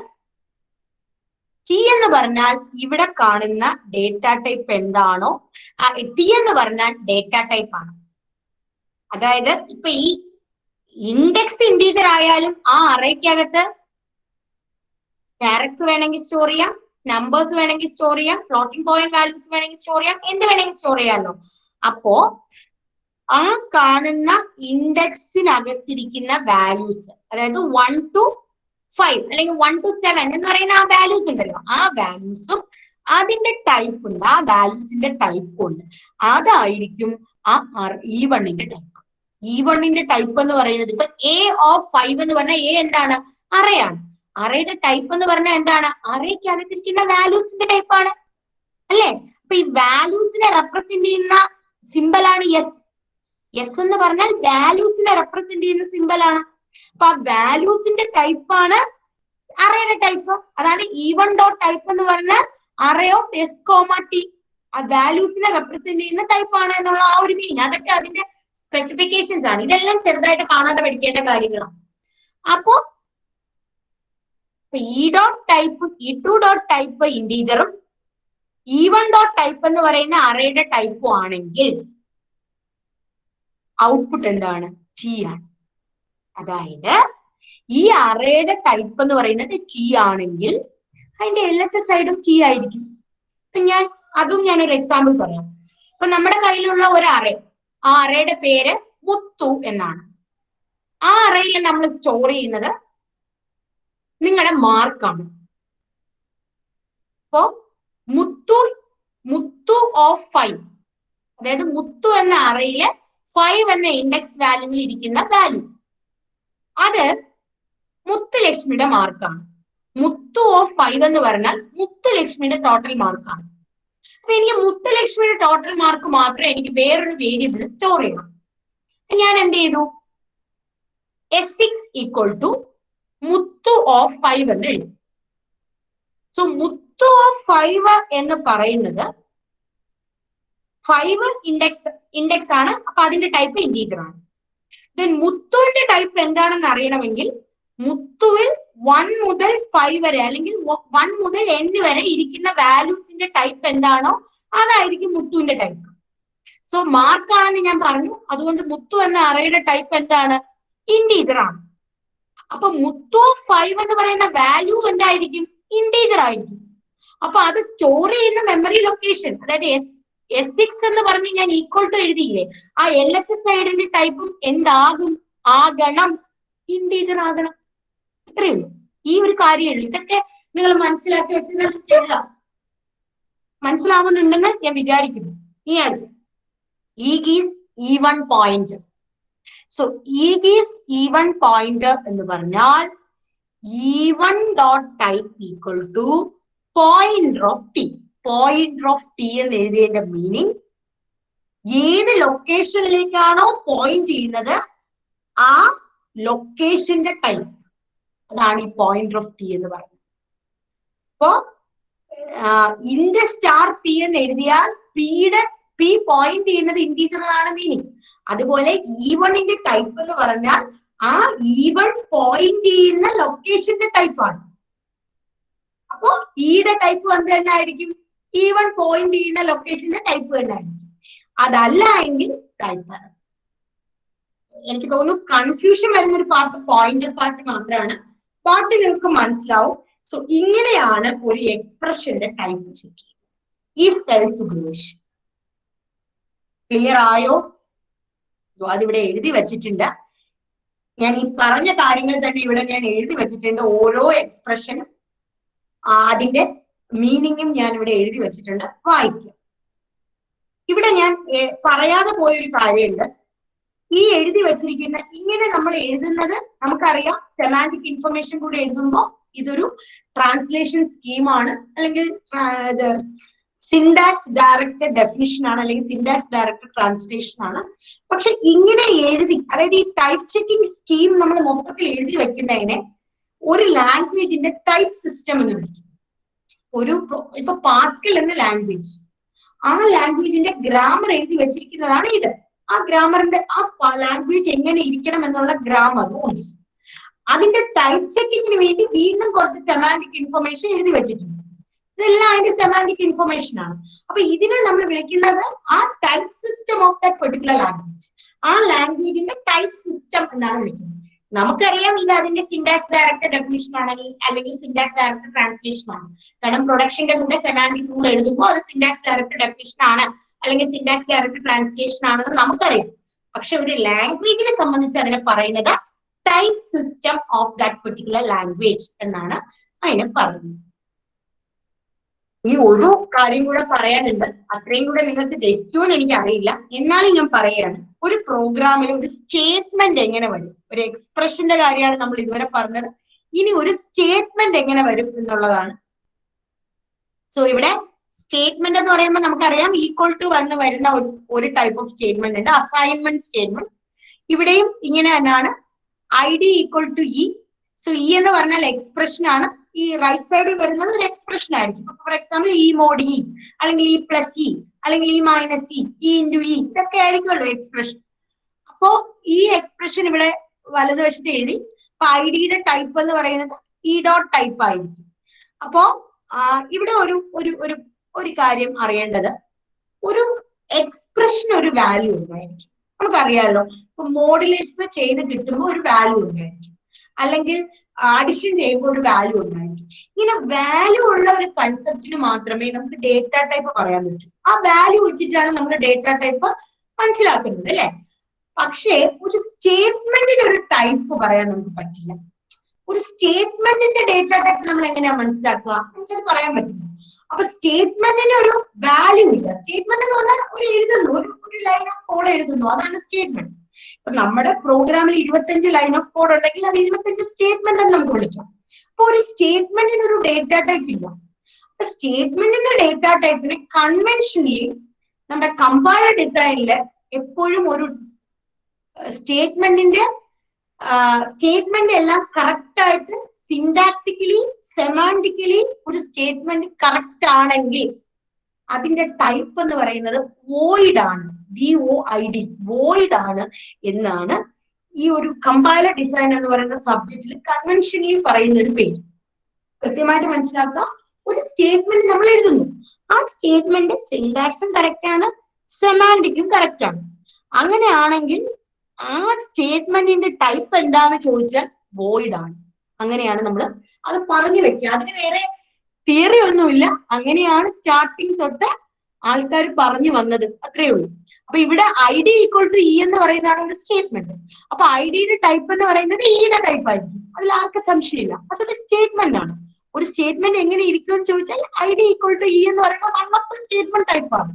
T എന്ന് പറഞ്ഞാൽ ഇവിടെ കാണുന്ന ഡേറ്റ ടൈപ്പ് എന്താണോ, T എന്ന് പറഞ്ഞാൽ ഡേറ്റ ടൈപ്പ് ആണ്. അതായത് ഇപ്പൊ ഈ ഇൻഡെക്സ് ഇന്റീജർ ആയാലും ആ അറേക്കകത്ത് ക്യാരക്ടർ വേണമെങ്കിൽ സ്റ്റോർ ചെയ്യാം, നമ്പേഴ്സ് വേണമെങ്കിൽ സ്റ്റോർ ചെയ്യാം, ഫ്ലോട്ടിംഗ് പോയിന്റ് വാല്യൂസ് വേണമെങ്കിൽ സ്റ്റോർ ചെയ്യാം, എന്ത് വേണമെങ്കിൽ സ്റ്റോർ ചെയ്യാമല്ലോ. അപ്പോ ആ കാണുന്ന ഇൻഡെക്സിനകത്തിരിക്കുന്ന വാല്യൂസ്, അതായത് 1 to 5 അല്ലെങ്കിൽ 1 to 7 എന്ന് പറയുന്ന ആ വാല്യൂസ് ഉണ്ടല്ലോ, ആ വാല്യൂസും അതിന്റെ ടൈപ്പ് ഉണ്ട്, ആ വാല്യൂസിന്റെ ടൈപ്പും ഉണ്ട്. അതായിരിക്കും ആ E1ന്റെ ടൈപ്പ്. E1ന്റെ ടൈപ്പ് എന്ന് പറയുന്നത് ഇപ്പൊ A of 5 എന്ന് പറഞ്ഞാൽ A എന്താണ്? അറേയാണ്. അറേയുടെ ടൈപ്പ് എന്ന് പറഞ്ഞാൽ എന്താണ്? അറേക്കകത്തിരിക്കുന്ന വാല്യൂസിന്റെ ടൈപ്പ് ആണ്, അല്ലേ? അപ്പൊ ഈ വാല്യൂസിനെ റെപ്രസെന്റ് ചെയ്യുന്ന സിമ്പൽ ആണ് എസ്. എസ് എന്ന് പറഞ്ഞാൽ വാല്യൂസിനെ റെപ്രസെന്റ് ചെയ്യുന്ന സിമ്പൽ ആണ്. അപ്പൊ ആ വാല്യൂസിന്റെ ടൈപ്പ് ആണ് അറേയുടെ ടൈപ്പ്. അതാണ് E1 ഡോട്ട് ടൈപ്പ് എന്ന് പറഞ്ഞാൽ അറേ ഓഫ് S, T. ആ വാല്യൂസിനെ റെപ്രസെന്റ് ചെയ്യുന്ന ടൈപ്പ് ആണ് എന്നുള്ള ആ ഒരു മീനിങ്. അതൊക്കെ അതിന്റെ സ്പെസിഫിക്കേഷൻസ് ആണ്. ഇതെല്ലാം ചെറുതായിട്ട് കാണാതെ പഠിക്കേണ്ട കാര്യങ്ങളാണ്. അപ്പോ E2 ഡോട്ട് ടൈപ്പ് ഇന്റീജറും E1 ഡോട്ട് ടൈപ്പ് എന്ന് പറയുന്ന അറേയുടെ ടൈപ്പും ആണെങ്കിൽ ഔട്ട്പുട്ട് എന്താണ്? T ആണ്. അതായത് ഈ അറേയുടെ ടൈപ്പ് എന്ന് പറയുന്നത് T ആണെങ്കിൽ അതിന്റെ LHS സൈഡും T ആയിരിക്കും. ഇപ്പൊ ഞാനൊരു എക്സാമ്പിൾ പറയാം. ഇപ്പൊ നമ്മുടെ കയ്യിലുള്ള ഒരു അറേ, ആ അറേയുടെ പേര് മുത്തു എന്നാണ്. ആ അറേയിൽ നമ്മൾ സ്റ്റോർ ചെയ്യുന്നത് നിങ്ങളുടെ മാർക്കാണ്. അപ്പോ മുത്തു ഓഫ് 5, അതായത് മുത്തു എന്ന അറേയില് 5 എന്ന ഇൻഡെക്സ് വാല്യൂവിൽ ഇരിക്കുന്ന വാല്യൂ, അത് മുത്തുലക്ഷ്മിയുടെ മാർക്കാണ്. മുത്തു ഓഫ് 5 എന്ന് പറഞ്ഞാൽ മുത്തുലക്ഷ്മിയുടെ ടോട്ടൽ മാർക്കാണ്. അപ്പൊ എനിക്ക് മുത്തുലക്ഷ്മിയുടെ ടോട്ടൽ മാർക്ക് മാത്രമേ എനിക്ക് വേറൊരു വേരിയബിൾ സ്റ്റോർ ചെയ്യണം. ഞാൻ എന്ത് ചെയ്തു? S6 equal to Muthu of 5 എന്ന് എഴുതി. സോ മുത്തു ഓഫ് 5 എന്ന് പറയുന്നത് 5 ഇൻഡെക്സ് ആണ്. അപ്പൊ അതിന്റെ ടൈപ്പ് ഇന്റീജർ ആണ്. ദെൻ മുത്തുവിന്റെ ടൈപ്പ് എന്താണെന്ന് അറിയണമെങ്കിൽ മുത്തുവിൽ 1 മുതൽ 5 വരെ അല്ലെങ്കിൽ 1 മുതൽ n വരെ ഇരിക്കുന്ന വാല്യൂസിന്റെ ടൈപ്പ് എന്താണോ അതായിരിക്കും മുത്തുവിന്റെ ടൈപ്പ്. സോ മാർക്ക് ആണെന്ന് ഞാൻ പറഞ്ഞു. അതുകൊണ്ട് മുത്തു എന്ന അറയുടെ ടൈപ്പ് എന്താണ്? ഇന്റീജർ ആണ്. അപ്പൊ മുത്തു 5 എന്ന് പറയുന്ന വാല്യൂ എന്തായിരിക്കും? ഇന്റീജർ ആയിരിക്കും. അപ്പൊ അത് സ്റ്റോർ ചെയ്യുന്ന മെമ്മറി ലൊക്കേഷൻ, അതായത് S6 എന്ന് പറഞ്ഞ് ഞാൻ ഈക്വൽ ടു എഴുതിയില്ലേ, ആ LHS സൈഡിന്റെ ടൈപ്പും എന്താകും? ആകണം, ഇന്റീജർ ആകണം. ഇത്രയേ ഉള്ളൂ. ഈ ഒരു കാര്യമുള്ളൂ. ഇതൊക്കെ നിങ്ങൾ മനസ്സിലാക്കി വെച്ചാൽ എഴുതാം. മനസ്സിലാവുന്നുണ്ടെന്ന് ഞാൻ വിചാരിക്കുന്നു. ഈ അടുത്ത് is even point. So is even point എന്ന് പറഞ്ഞാൽ E1 dot type equal to pointer of t. Pointer of t എന്ന് എഴുതിയതിന്റെ മീനിങ് ഏത് ലൊക്കേഷനിലേക്കാണോ പോയിന്റ് ചെയ്യുന്നത് ആ ലൊക്കേഷന്റെ ടൈപ്പ്, അതാണ് ഈ പോയിന്റർ ഓഫ് ടി എന്ന് പറയുന്നത്. അപ്പോ ഇൻഡ് സ്റ്റാർ പി എന്ന് എഴുതിയാൽ പി പോയിന്റ് ചെയ്യുന്നത് ഇന്റീജറിലാണ് മീനിങ്. അതുപോലെ E1ന്റെ ടൈപ്പ് എന്ന് പറഞ്ഞാൽ ആ E1 പോയിന്റ് ചെയ്യുന്ന ലൊക്കേഷന്റെ ടൈപ്പാണ്. അപ്പോ ഇയുടെ ടൈപ്പ് എന്ത് തന്നെ ആയിരിക്കും? E1 പോയിന്റ് ചെയ്യുന്ന ലൊക്കേഷന്റെ ടൈപ്പ് തന്നെ ആയിരിക്കും. അതല്ല എങ്കിൽ ടൈപ്പ് ആണ്. എനിക്ക് തോന്നുന്നു കൺഫ്യൂഷൻ വരുന്നൊരു പാർട്ട് പോയിന്റർ പാർട്ട് മാത്രമാണ്. ബാക്കി നിങ്ങൾക്ക് മനസ്സിലാവും. സോ ഇങ്ങനെയാണ് ഒരു എക്സ്പ്രഷന്റെ ടൈപ്പ് ചെക്ക് ചെയ്യുന്നത്. ഇഫ് എൽസ് ഉപയോഗിച്ച്. ക്ലിയർ ആയോ? അതിവിടെ എഴുതി വെച്ചിട്ടുണ്ട്. ഞാൻ ഈ പറഞ്ഞ കാര്യങ്ങൾ തന്നെ ഇവിടെ ഞാൻ എഴുതി വെച്ചിട്ടുണ്ട്. ഓരോ എക്സ്പ്രഷനും അതിന്റെ മീനിങ്ങും ഞാൻ ഇവിടെ എഴുതി വെച്ചിട്ടുണ്ട്. വായിക്കാം. ഇവിടെ ഞാൻ പറയാതെ പോയൊരു കാര്യമുണ്ട്. ഈ എഴുതി വെച്ചിരിക്കുന്ന ഇങ്ങനെ നമ്മൾ എഴുതുന്നത് നമുക്കറിയാം. സെമാന്റിക് ഇൻഫർമേഷൻ കൂടെ എഴുതുമ്പോൾ ഇതൊരു ട്രാൻസ്ലേഷൻ സ്കീമാണ്, അല്ലെങ്കിൽ ഇത് സിൻടാക്സ് ഡയറക്റ്റഡ് ഡെഫിനിഷൻ ആണ്, അല്ലെങ്കിൽ സിൻടാക്സ് ഡയറക്റ്റഡ് ട്രാൻസ്ലേഷൻ ആണ്. പക്ഷെ ഇങ്ങനെ എഴുതി, അതായത് ഈ ടൈപ്പ് ചെക്കിംഗ് സ്കീം നമ്മൾ മൊത്തത്തിൽ എഴുതി വെക്കുന്നതിനെ ഒരു ലാംഗ്വേജിന്റെ ടൈപ്പ് സിസ്റ്റം എന്ന് വിളിക്കും. ഇപ്പൊ പാസ്കൽ എന്ന ലാംഗ്വേജ്, ആ ലാംഗ്വേജിന്റെ ഗ്രാമർ എഴുതി വെച്ചിരിക്കുന്നതാണ് ഇത്. ആ ഗ്രാമറിന്റെ ആ ലാംഗ്വേജ് എങ്ങനെ ഇരിക്കണം എന്നുള്ള ഗ്രാമർ റൂൾസ്, അതിന്റെ ടൈപ്പ് ചെക്കിങ്ങിന് വേണ്ടി വീണ്ടും കുറച്ച് സെമാന്റിക് ഇൻഫർമേഷൻ എഴുതി വെച്ചിട്ടുണ്ട്. ഇതെല്ലാം അതിന്റെ സെമാന്റിക് ഇൻഫർമേഷൻ ആണ്. അപ്പൊ ഇതിനെ നമ്മൾ വിളിക്കുന്നത് ആ type system of that particular language, ആ ലാംഗ്വേജിന്റെ ടൈപ്പ് സിസ്റ്റം എന്നാണ് വിളിക്കുന്നത്. നമുക്കറിയാം ഇത് അതിന്റെ സിൻടാക്സ് ഡയറക്റ്റഡ് ഡെഫിനിഷൻ ആണ്, അല്ലെങ്കിൽ സിൻടാക്സ് ഡയറക്റ്റഡ് ട്രാൻസ്ലേഷൻ ആണ്. കാരണം പ്രൊഡക്ഷന്റെ കൂടെ സെമാന്റിക് റൂൾ എഴുതുമ്പോൾ അത് സിൻടാക്സ് ഡയറക്റ്റഡ് ഡെഫിനിഷൻ ആണ്, അല്ലെങ്കിൽ സിൻടാക്സ് ഡയറക്റ്റഡ് ട്രാൻസ്ലേഷൻ ആണെന്ന് നമുക്കറിയാം. പക്ഷെ ഒരു ലാംഗ്വേജിനെ സംബന്ധിച്ച് അതിനെ പറയുന്നത് type system of that particular language എന്നാണ് അതിനെ പറയുന്നത്. ഈ ഒരു കാര്യം കൂടെ പറയാനുണ്ട്. അത്രയും കൂടെ നിങ്ങൾക്ക് ദഹിക്കുമെന്ന് എനിക്ക് അറിയില്ല, എന്നാലും ഞാൻ പറയുകയാണ്. ഒരു പ്രോഗ്രാമിൽ ഒരു സ്റ്റേറ്റ്മെന്റ് എങ്ങനെ വരും? ഒരു എക്സ്പ്രഷന്റെ കാര്യമാണ് നമ്മൾ ഇതുവരെ പറഞ്ഞത്. ഇനി ഒരു സ്റ്റേറ്റ്മെന്റ് എങ്ങനെ വരും എന്നുള്ളതാണ്. സോ ഇവിടെ സ്റ്റേറ്റ്മെന്റ് എന്ന് പറയുമ്പോൾ നമുക്കറിയാം ഈക്വൽ ടു വന്ന് വരുന്ന ഒരു ടൈപ്പ് ഓഫ് സ്റ്റേറ്റ്മെന്റ് ഉണ്ട്, അസൈൻമെന്റ് സ്റ്റേറ്റ്മെന്റ്. ഇവിടെയും ഇങ്ങനെ തന്നെയാണ്, ID equal to E. So E എന്ന് പറഞ്ഞാൽ എക്സ്പ്രഷൻ ആണ്. ഈ റൈറ്റ് സൈഡിൽ വരുന്നത് ഒരു എക്സ്പ്രഷൻ ആയിരിക്കും. For example E mod E, അല്ലെങ്കിൽ ഇ പ്ലസ് ഇ, അല്ലെങ്കിൽ E minus E, E into E, ഇതൊക്കെ ആയിരിക്കുമല്ലോ എക്സ്പ്രഷൻ. അപ്പോ ഈ എക്സ്പ്രഷൻ ഇവിടെ വലതുവശത്ത് എഴുതി. അപ്പൊ IDയുടെ ടൈപ്പ് എന്ന് പറയുന്നത് ഇ ഡോട്ട് ടൈപ്പ് ആയിരിക്കും. അപ്പോ ഇവിടെ ഒരു കാര്യം അറിയേണ്ടത്, ഒരു എക്സ്പ്രഷൻ ഒരു വാല്യൂ ഉണ്ടായിരിക്കും. നമുക്കറിയാമല്ലോ, ഇപ്പൊ മോഡുലേഷൻ ചെയ്ത് കിട്ടുമ്പോൾ ഒരു വാല്യൂ ഉണ്ടായിരിക്കും, അല്ലെങ്കിൽ അഡിഷൻ ചെയ്യുമ്പോൾ ഒരു വാല്യൂ ഉണ്ടായിരിക്കും. ഇങ്ങനെ വാല്യൂ ഉള്ള ഒരു കൺസെപ്റ്റിന് മാത്രമേ നമുക്ക് ഡേറ്റ ടൈപ്പ് പറയാൻ പറ്റൂ. ആ വാല്യൂ വെച്ചിട്ടാണ് നമ്മൾ ഡേറ്റ ടൈപ്പ് മനസ്സിലാക്കുന്നത്, അല്ലെ? പക്ഷേ ഒരു സ്റ്റേറ്റ്മെന്റിന് ഒരു ടൈപ്പ് പറയാൻ നമുക്ക് പറ്റില്ല. ഒരു സ്റ്റേറ്റ്മെന്റിന്റെ ഡേറ്റ ടൈപ്പ് നമ്മൾ എങ്ങനെയാ മനസ്സിലാക്കുക? നമുക്കത് പറയാൻ പറ്റില്ല. അപ്പൊ സ്റ്റേറ്റ്മെന്റിന് ഒരു വാല്യൂ ഇല്ല. സ്റ്റേറ്റ്മെന്റ് എന്ന് പറഞ്ഞാൽ ഒരു എഴുതുന്നു, ഒരു ലൈൻ ഓഫ് കോഡ് എഴുതുന്നു, അതാണ് സ്റ്റേറ്റ്മെന്റ്. ഇപ്പൊ നമ്മുടെ പ്രോഗ്രാമിൽ 25 ലൈൻ ഓഫ് കോഡ് ഉണ്ടെങ്കിൽ അത് 25 സ്റ്റേറ്റ്മെന്റ് എന്ന് നമുക്ക് വിളിക്കാം. അപ്പൊ ഒരു സ്റ്റേറ്റ്മെന്റിന് ഒരു ഡേറ്റ ടൈപ്പ് ഇല്ല. അപ്പൊ സ്റ്റേറ്റ്മെന്റിന്റെ ഡേറ്റ ടൈപ്പിന് കൺവെൻഷനലി നമ്മുടെ കമ്പൈലർ ഡിസൈനില് എപ്പോഴും ഒരു സ്റ്റേറ്റ്മെന്റ് എല്ലാം കറക്റ്റ് ആയിട്ട് സിൻടാക്ടിക്കലി സെമാന്റിക്കലി ഒരു സ്റ്റേറ്റ്മെന്റ് കറക്റ്റ് ആണെങ്കിൽ അതിന്റെ ടൈപ്പ് എന്ന് പറയുന്നത് വോയിഡ് ആണ്. VOID, വോയിഡ് ആണ് എന്നാണ് ഈ ഒരു കമ്പൈലർ ഡിസൈൻ എന്ന് പറയുന്ന സബ്ജക്റ്റിൽ കൺവെൻഷനലി പറയുന്ന ഒരു പേര്. കൃത്യമായിട്ട് മനസ്സിലാക്കുക. ഒരു സ്റ്റേറ്റ്മെന്റ് നമ്മൾ എഴുതുന്നു, ആ സ്റ്റേറ്റ്മെന്റ് സിൻടാക്സും കറക്റ്റ് ആണ്, സെമാൻറ്റിക്കും കറക്റ്റ് ആണ്. അങ്ങനെയാണെങ്കിൽ ആ സ്റ്റേറ്റ്മെന്റിന്റെ ടൈപ്പ് എന്താന്ന് ചോദിച്ചാൽ വോയിഡ് ആണ്. അങ്ങനെയാണ് നമ്മൾ അത് പറഞ്ഞു വെക്കുക. അതിന് വേറെ തിയറി ഒന്നുമില്ല, അങ്ങനെയാണ് സ്റ്റാർട്ടിങ് തൊട്ട് ആൾക്കാർ പറഞ്ഞു വന്നത്, അത്രേ ഉള്ളൂ. അപ്പൊ ഇവിടെ I D equal to E എന്ന് പറയുന്നതാണ് ഒരു സ്റ്റേറ്റ്മെന്റ്. അപ്പൊ ഐ ഡിയുടെ ടൈപ്പ് എന്ന് പറയുന്നത് ഇയുടെ ടൈപ്പ് ആയിരിക്കും, അതിൽ ആർക്കും സംശയമില്ല, അതൊരു സ്റ്റേറ്റ്മെന്റ് ആണ്. ഒരു സ്റ്റേറ്റ്മെന്റ് എങ്ങനെ ഇരിക്കും എന്ന് ചോദിച്ചാൽ I D equal to E എന്ന് പറയുന്നത് one of the statement type ആണ്.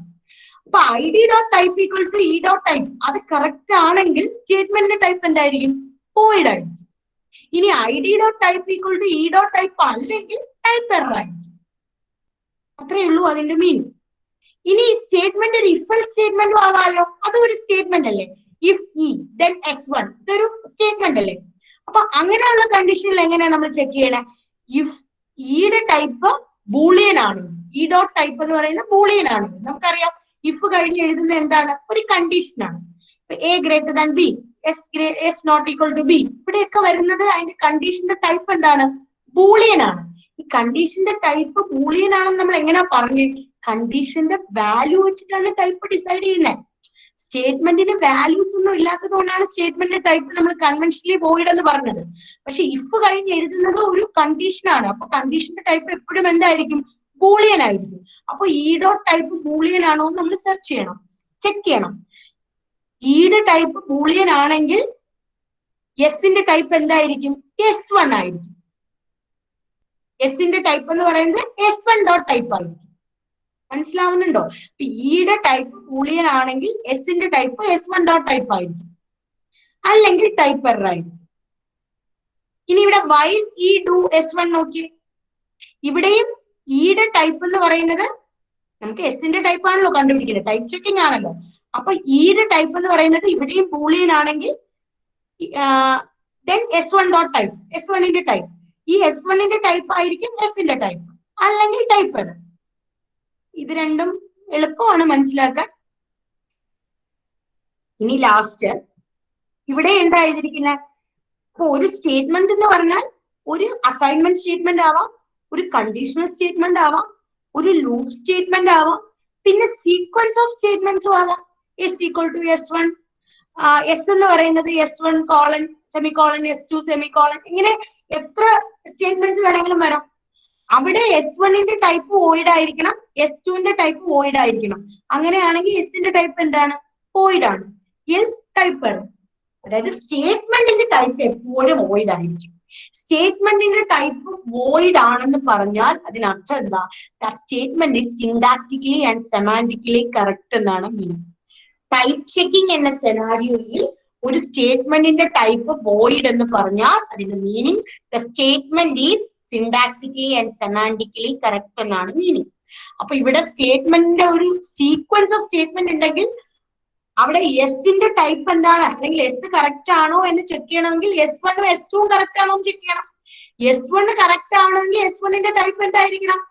അപ്പൊ I D dot type equal to E dot type അത് കറക്റ്റ് ആണെങ്കിൽ സ്റ്റേറ്റ്മെന്റിന്റെ ടൈപ്പ് എന്തായിരിക്കും? വോയിഡ് ആയിരിക്കും. ഇനി I D dot type equal to E dot type അല്ലെങ്കിൽ ടൈപ്പ് എറർ ആയിരിക്കും. അത്രേ ഉള്ളൂ അതിന്റെ മീനിങ്. ഇനി സ്റ്റേറ്റ്മെന്റ് ഒരു ഇഫ് എൽസ് സ്റ്റേറ്റ്മെന്റും ആവാമല്ലോ, അതും ഒരു സ്റ്റേറ്റ്മെന്റ് അല്ലേ? ഇഫ് ഇ ദെൻ S1 ഇതൊരു സ്റ്റേറ്റ്മെന്റ് അല്ലേ? അപ്പൊ അങ്ങനെയുള്ള കണ്ടീഷനിൽ എങ്ങനെയാ നമ്മൾ ചെക്ക് ചെയ്യണേ? ഇഫ് ഇയുടെ ടൈപ്പ് ബൂളിയൻ ആണ്, ഇ ഡോട്ട് ടൈപ്പ് എന്ന് പറയുന്നത് ബൂളിയൻ ആണ്, നമുക്കറിയാം ഇഫ് കഴിഞ്ഞ് എഴുതുന്ന എന്താണ്? ഒരു കണ്ടീഷൻ ആണ്. A greater than B, S not equal to B, ഇവിടെയൊക്കെ വരുന്നത് അതിന്റെ കണ്ടീഷന്റെ ടൈപ്പ് എന്താണ്? ബൂളിയൻ ആണ്. ഈ കണ്ടീഷന്റെ ടൈപ്പ് ബൂളിയൻ ആണെന്ന് നമ്മൾ എങ്ങനെയാ പറഞ്ഞത്? കണ്ടീഷന്റെ വാല്യൂ വെച്ചിട്ടാണ് ടൈപ്പ് ഡിസൈഡ് ചെയ്യുന്നത്. സ്റ്റേറ്റ്മെന്റിന് വാല്യൂസ് ഒന്നും ഇല്ലാത്തത് കൊണ്ടാണ് സ്റ്റേറ്റ്മെന്റിന്റെ ടൈപ്പ് നമ്മൾ കൺവെൻഷനലി വോയിഡ് എന്ന് പറഞ്ഞത്. പക്ഷെ ഇഫ് കഴിഞ്ഞ് എഴുതുന്നത് ഒരു കണ്ടീഷൻ ആണ്, അപ്പൊ കണ്ടീഷന്റെ ടൈപ്പ് എപ്പോഴും എന്തായിരിക്കും? ബൂളിയൻ ആയിരിക്കും. അപ്പൊ ഇ ഡോട്ട് ടൈപ്പ് ബൂളിയൻ ആണോ എന്ന് നമ്മൾ സെർച്ച് ചെയ്യണം, ചെക്ക് ചെയ്യണം. ഇയുടെ ടൈപ്പ് ബൂളിയൻ ആണെങ്കിൽ എസിന്റെ ടൈപ്പ് എന്തായിരിക്കും? S1 ആയിരിക്കും. എസിന്റെ ടൈപ്പ് എന്ന് പറയുന്നത് S1 ഡോട്ട് ടൈപ്പ് ആയിരിക്കും. മനസ്സിലാവുന്നുണ്ടോ? അപ്പൊ ഇയുടെ ടൈപ്പ് ബൂളിയൻ ആണെങ്കിൽ എസിന്റെ ടൈപ്പ് S1 ഡോട്ട് ടൈപ്പ് ആയിരിക്കും, അല്ലെങ്കിൽ ടൈപ്പ് എറർ ആയിരിക്കും. ഇനി ഇവിടെ വൈൽ ഇ ഡു S1 നോക്കി, ഇവിടെയും ഇയുടെ ടൈപ്പ് എന്ന് പറയുന്നത് നമുക്ക് എസിന്റെ ടൈപ്പ് ആണല്ലോ കണ്ടുപിടിക്കുന്നത്, ടൈപ്പ് ചെക്കിംഗ് ആണല്ലോ. അപ്പൊ ഇയുടെ ടൈപ്പ് എന്ന് പറയുന്നത് ഇവിടെയും ബൂളിയൻ ആണെങ്കിൽ ദെൻ S1 ഡോട്ട് ടൈപ്പ്, S1ന്റെ ടൈപ്പ്, ഈ S1ന്റെ ടൈപ്പ് ആയിരിക്കും എസിന്റെ ടൈപ്പ്, അല്ലെങ്കിൽ ടൈപ്പ് എറർ. ഇത് രണ്ടും എളുപ്പമാണ് മനസ്സിലാക്കാൻ. ഇനി ലാസ്റ്റ് ഇവിടെ എന്താ എഴുതിയിരിക്കുന്നത്? അപ്പൊ ഒരു സ്റ്റേറ്റ്മെന്റ് എന്ന് പറഞ്ഞാൽ ഒരു അസൈൻമെന്റ് സ്റ്റേറ്റ്മെന്റ് ആവാം, ഒരു കണ്ടീഷണൽ സ്റ്റേറ്റ്മെന്റ് ആവാം, ഒരു ലൂപ്പ് സ്റ്റേറ്റ്മെന്റ് ആവാം, പിന്നെ സീക്വൻസ് ഓഫ് സ്റ്റേറ്റ്മെന്റ്സും ആവാം. S equal to S1, S എന്ന് പറയുന്നത് S1 colon semicolon, S2 semicolon, ഇങ്ങനെ എത്ര സ്റ്റേറ്റ്മെന്റ്സ് വേണമെങ്കിലും വരാം. അവിടെ S1ന്റെ ടൈപ്പ് വോയിഡ് ആയിരിക്കണം, S2ന്റെ ടൈപ്പ് വോയിഡ് ആയിരിക്കണം. അങ്ങനെയാണെങ്കിൽ എസിന്റെ ടൈപ്പ് എന്താണ്? വോയിഡ് ആണ്. Else type error. അതായത് സ്റ്റേറ്റ്മെന്റിന്റെ ടൈപ്പ് എപ്പോഴും വോയിഡ് ആയിരിക്കും. സ്റ്റേറ്റ്മെന്റിന്റെ ടൈപ്പ് വോയിഡ് ആണെന്ന് പറഞ്ഞാൽ അതിനർത്ഥം എന്താ? That statement is syntactically and semantically correct എന്നാണ് മീനിങ്. ടൈപ്പ് ചെക്കിംഗ് എന്ന സെനാരിയോയിൽ ഒരു സ്റ്റേറ്റ്മെന്റിന്റെ ടൈപ്പ് വോയിഡ് എന്ന് പറഞ്ഞാൽ അതിന്റെ meaning the statement is syntactically and semantically correct എന്നാണ് മീനിങ്. അപ്പൊ ഇവിടെ സ്റ്റേറ്റ്മെന്റിന്റെ ഒരു സീക്വൻസ് ഓഫ് സ്റ്റേറ്റ്മെന്റ് ഉണ്ടെങ്കിൽ അവിടെ എസിന്റെ ടൈപ്പ് എന്താണ്, അല്ലെങ്കിൽ എസ് കറക്റ്റ് ആണോ എന്ന് ചെക്ക് ചെയ്യണമെങ്കിൽ S1ഉം S2ഉം കറക്റ്റ് ആണോ എന്ന് ചെക്ക് ചെയ്യണം. S1 കറക്റ്റ് ആണെങ്കിൽ S1ന്റെ ടൈപ്പ് എന്തായിരിക്കണം?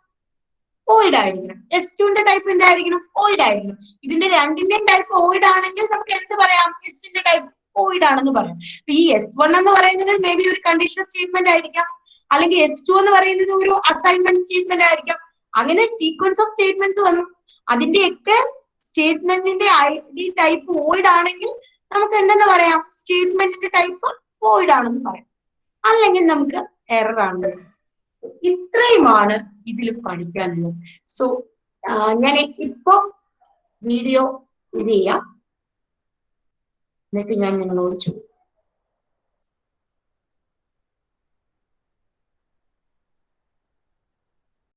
വോയിഡ് ആയിരിക്കണം. S2ന്റെ ടൈപ്പ് എന്തായിരിക്കണം? വോയിഡ് ആയിരിക്കണം. ഇതിന്റെ രണ്ടിന്റെയും ടൈപ്പ് വോയിഡ് ആണെങ്കിൽ നമുക്ക് എന്ത് പറയാം? എസിന്റെ ടൈപ്പ് വോയിഡ് ആണെന്ന് പറയാം. അപ്പൊ ഈ S1 എന്ന് പറയുന്നത് മേ ബി ഒരു കണ്ടീഷണൽ സ്റ്റേറ്റ്മെന്റ് ആയിരിക്കാം, അല്ലെങ്കിൽ S2 എന്ന് പറയുന്നത് ഒരു അസൈൻമെന്റ് സ്റ്റേറ്റ്മെന്റ് ആയിരിക്കാം. അങ്ങനെ സീക്വൻസ് ഓഫ് സ്റ്റേറ്റ്മെന്റ്സ് വന്നു. അതിന്റെയൊക്കെ സ്റ്റേറ്റ്മെന്റിന്റെ ഐ ഡി ടൈപ്പ് വോയിഡ് ആണെങ്കിൽ നമുക്ക് എന്തെന്ന് പറയാം? സ്റ്റേറ്റ്മെന്റിന്റെ ടൈപ്പ് വോയിഡ് ആണെന്ന് പറയാം, അല്ലെങ്കിൽ നമുക്ക് എറർ ആണ്. ഇത്രയുമാണ് ഇതിൽ പഠിക്കാനുള്ളത്. സോ ഞാൻ ഇപ്പൊ വീഡിയോ ഇത് ചെയ്യാം, എന്നിട്ട് ഞാൻ നിങ്ങളോട് ചോദിക്കും.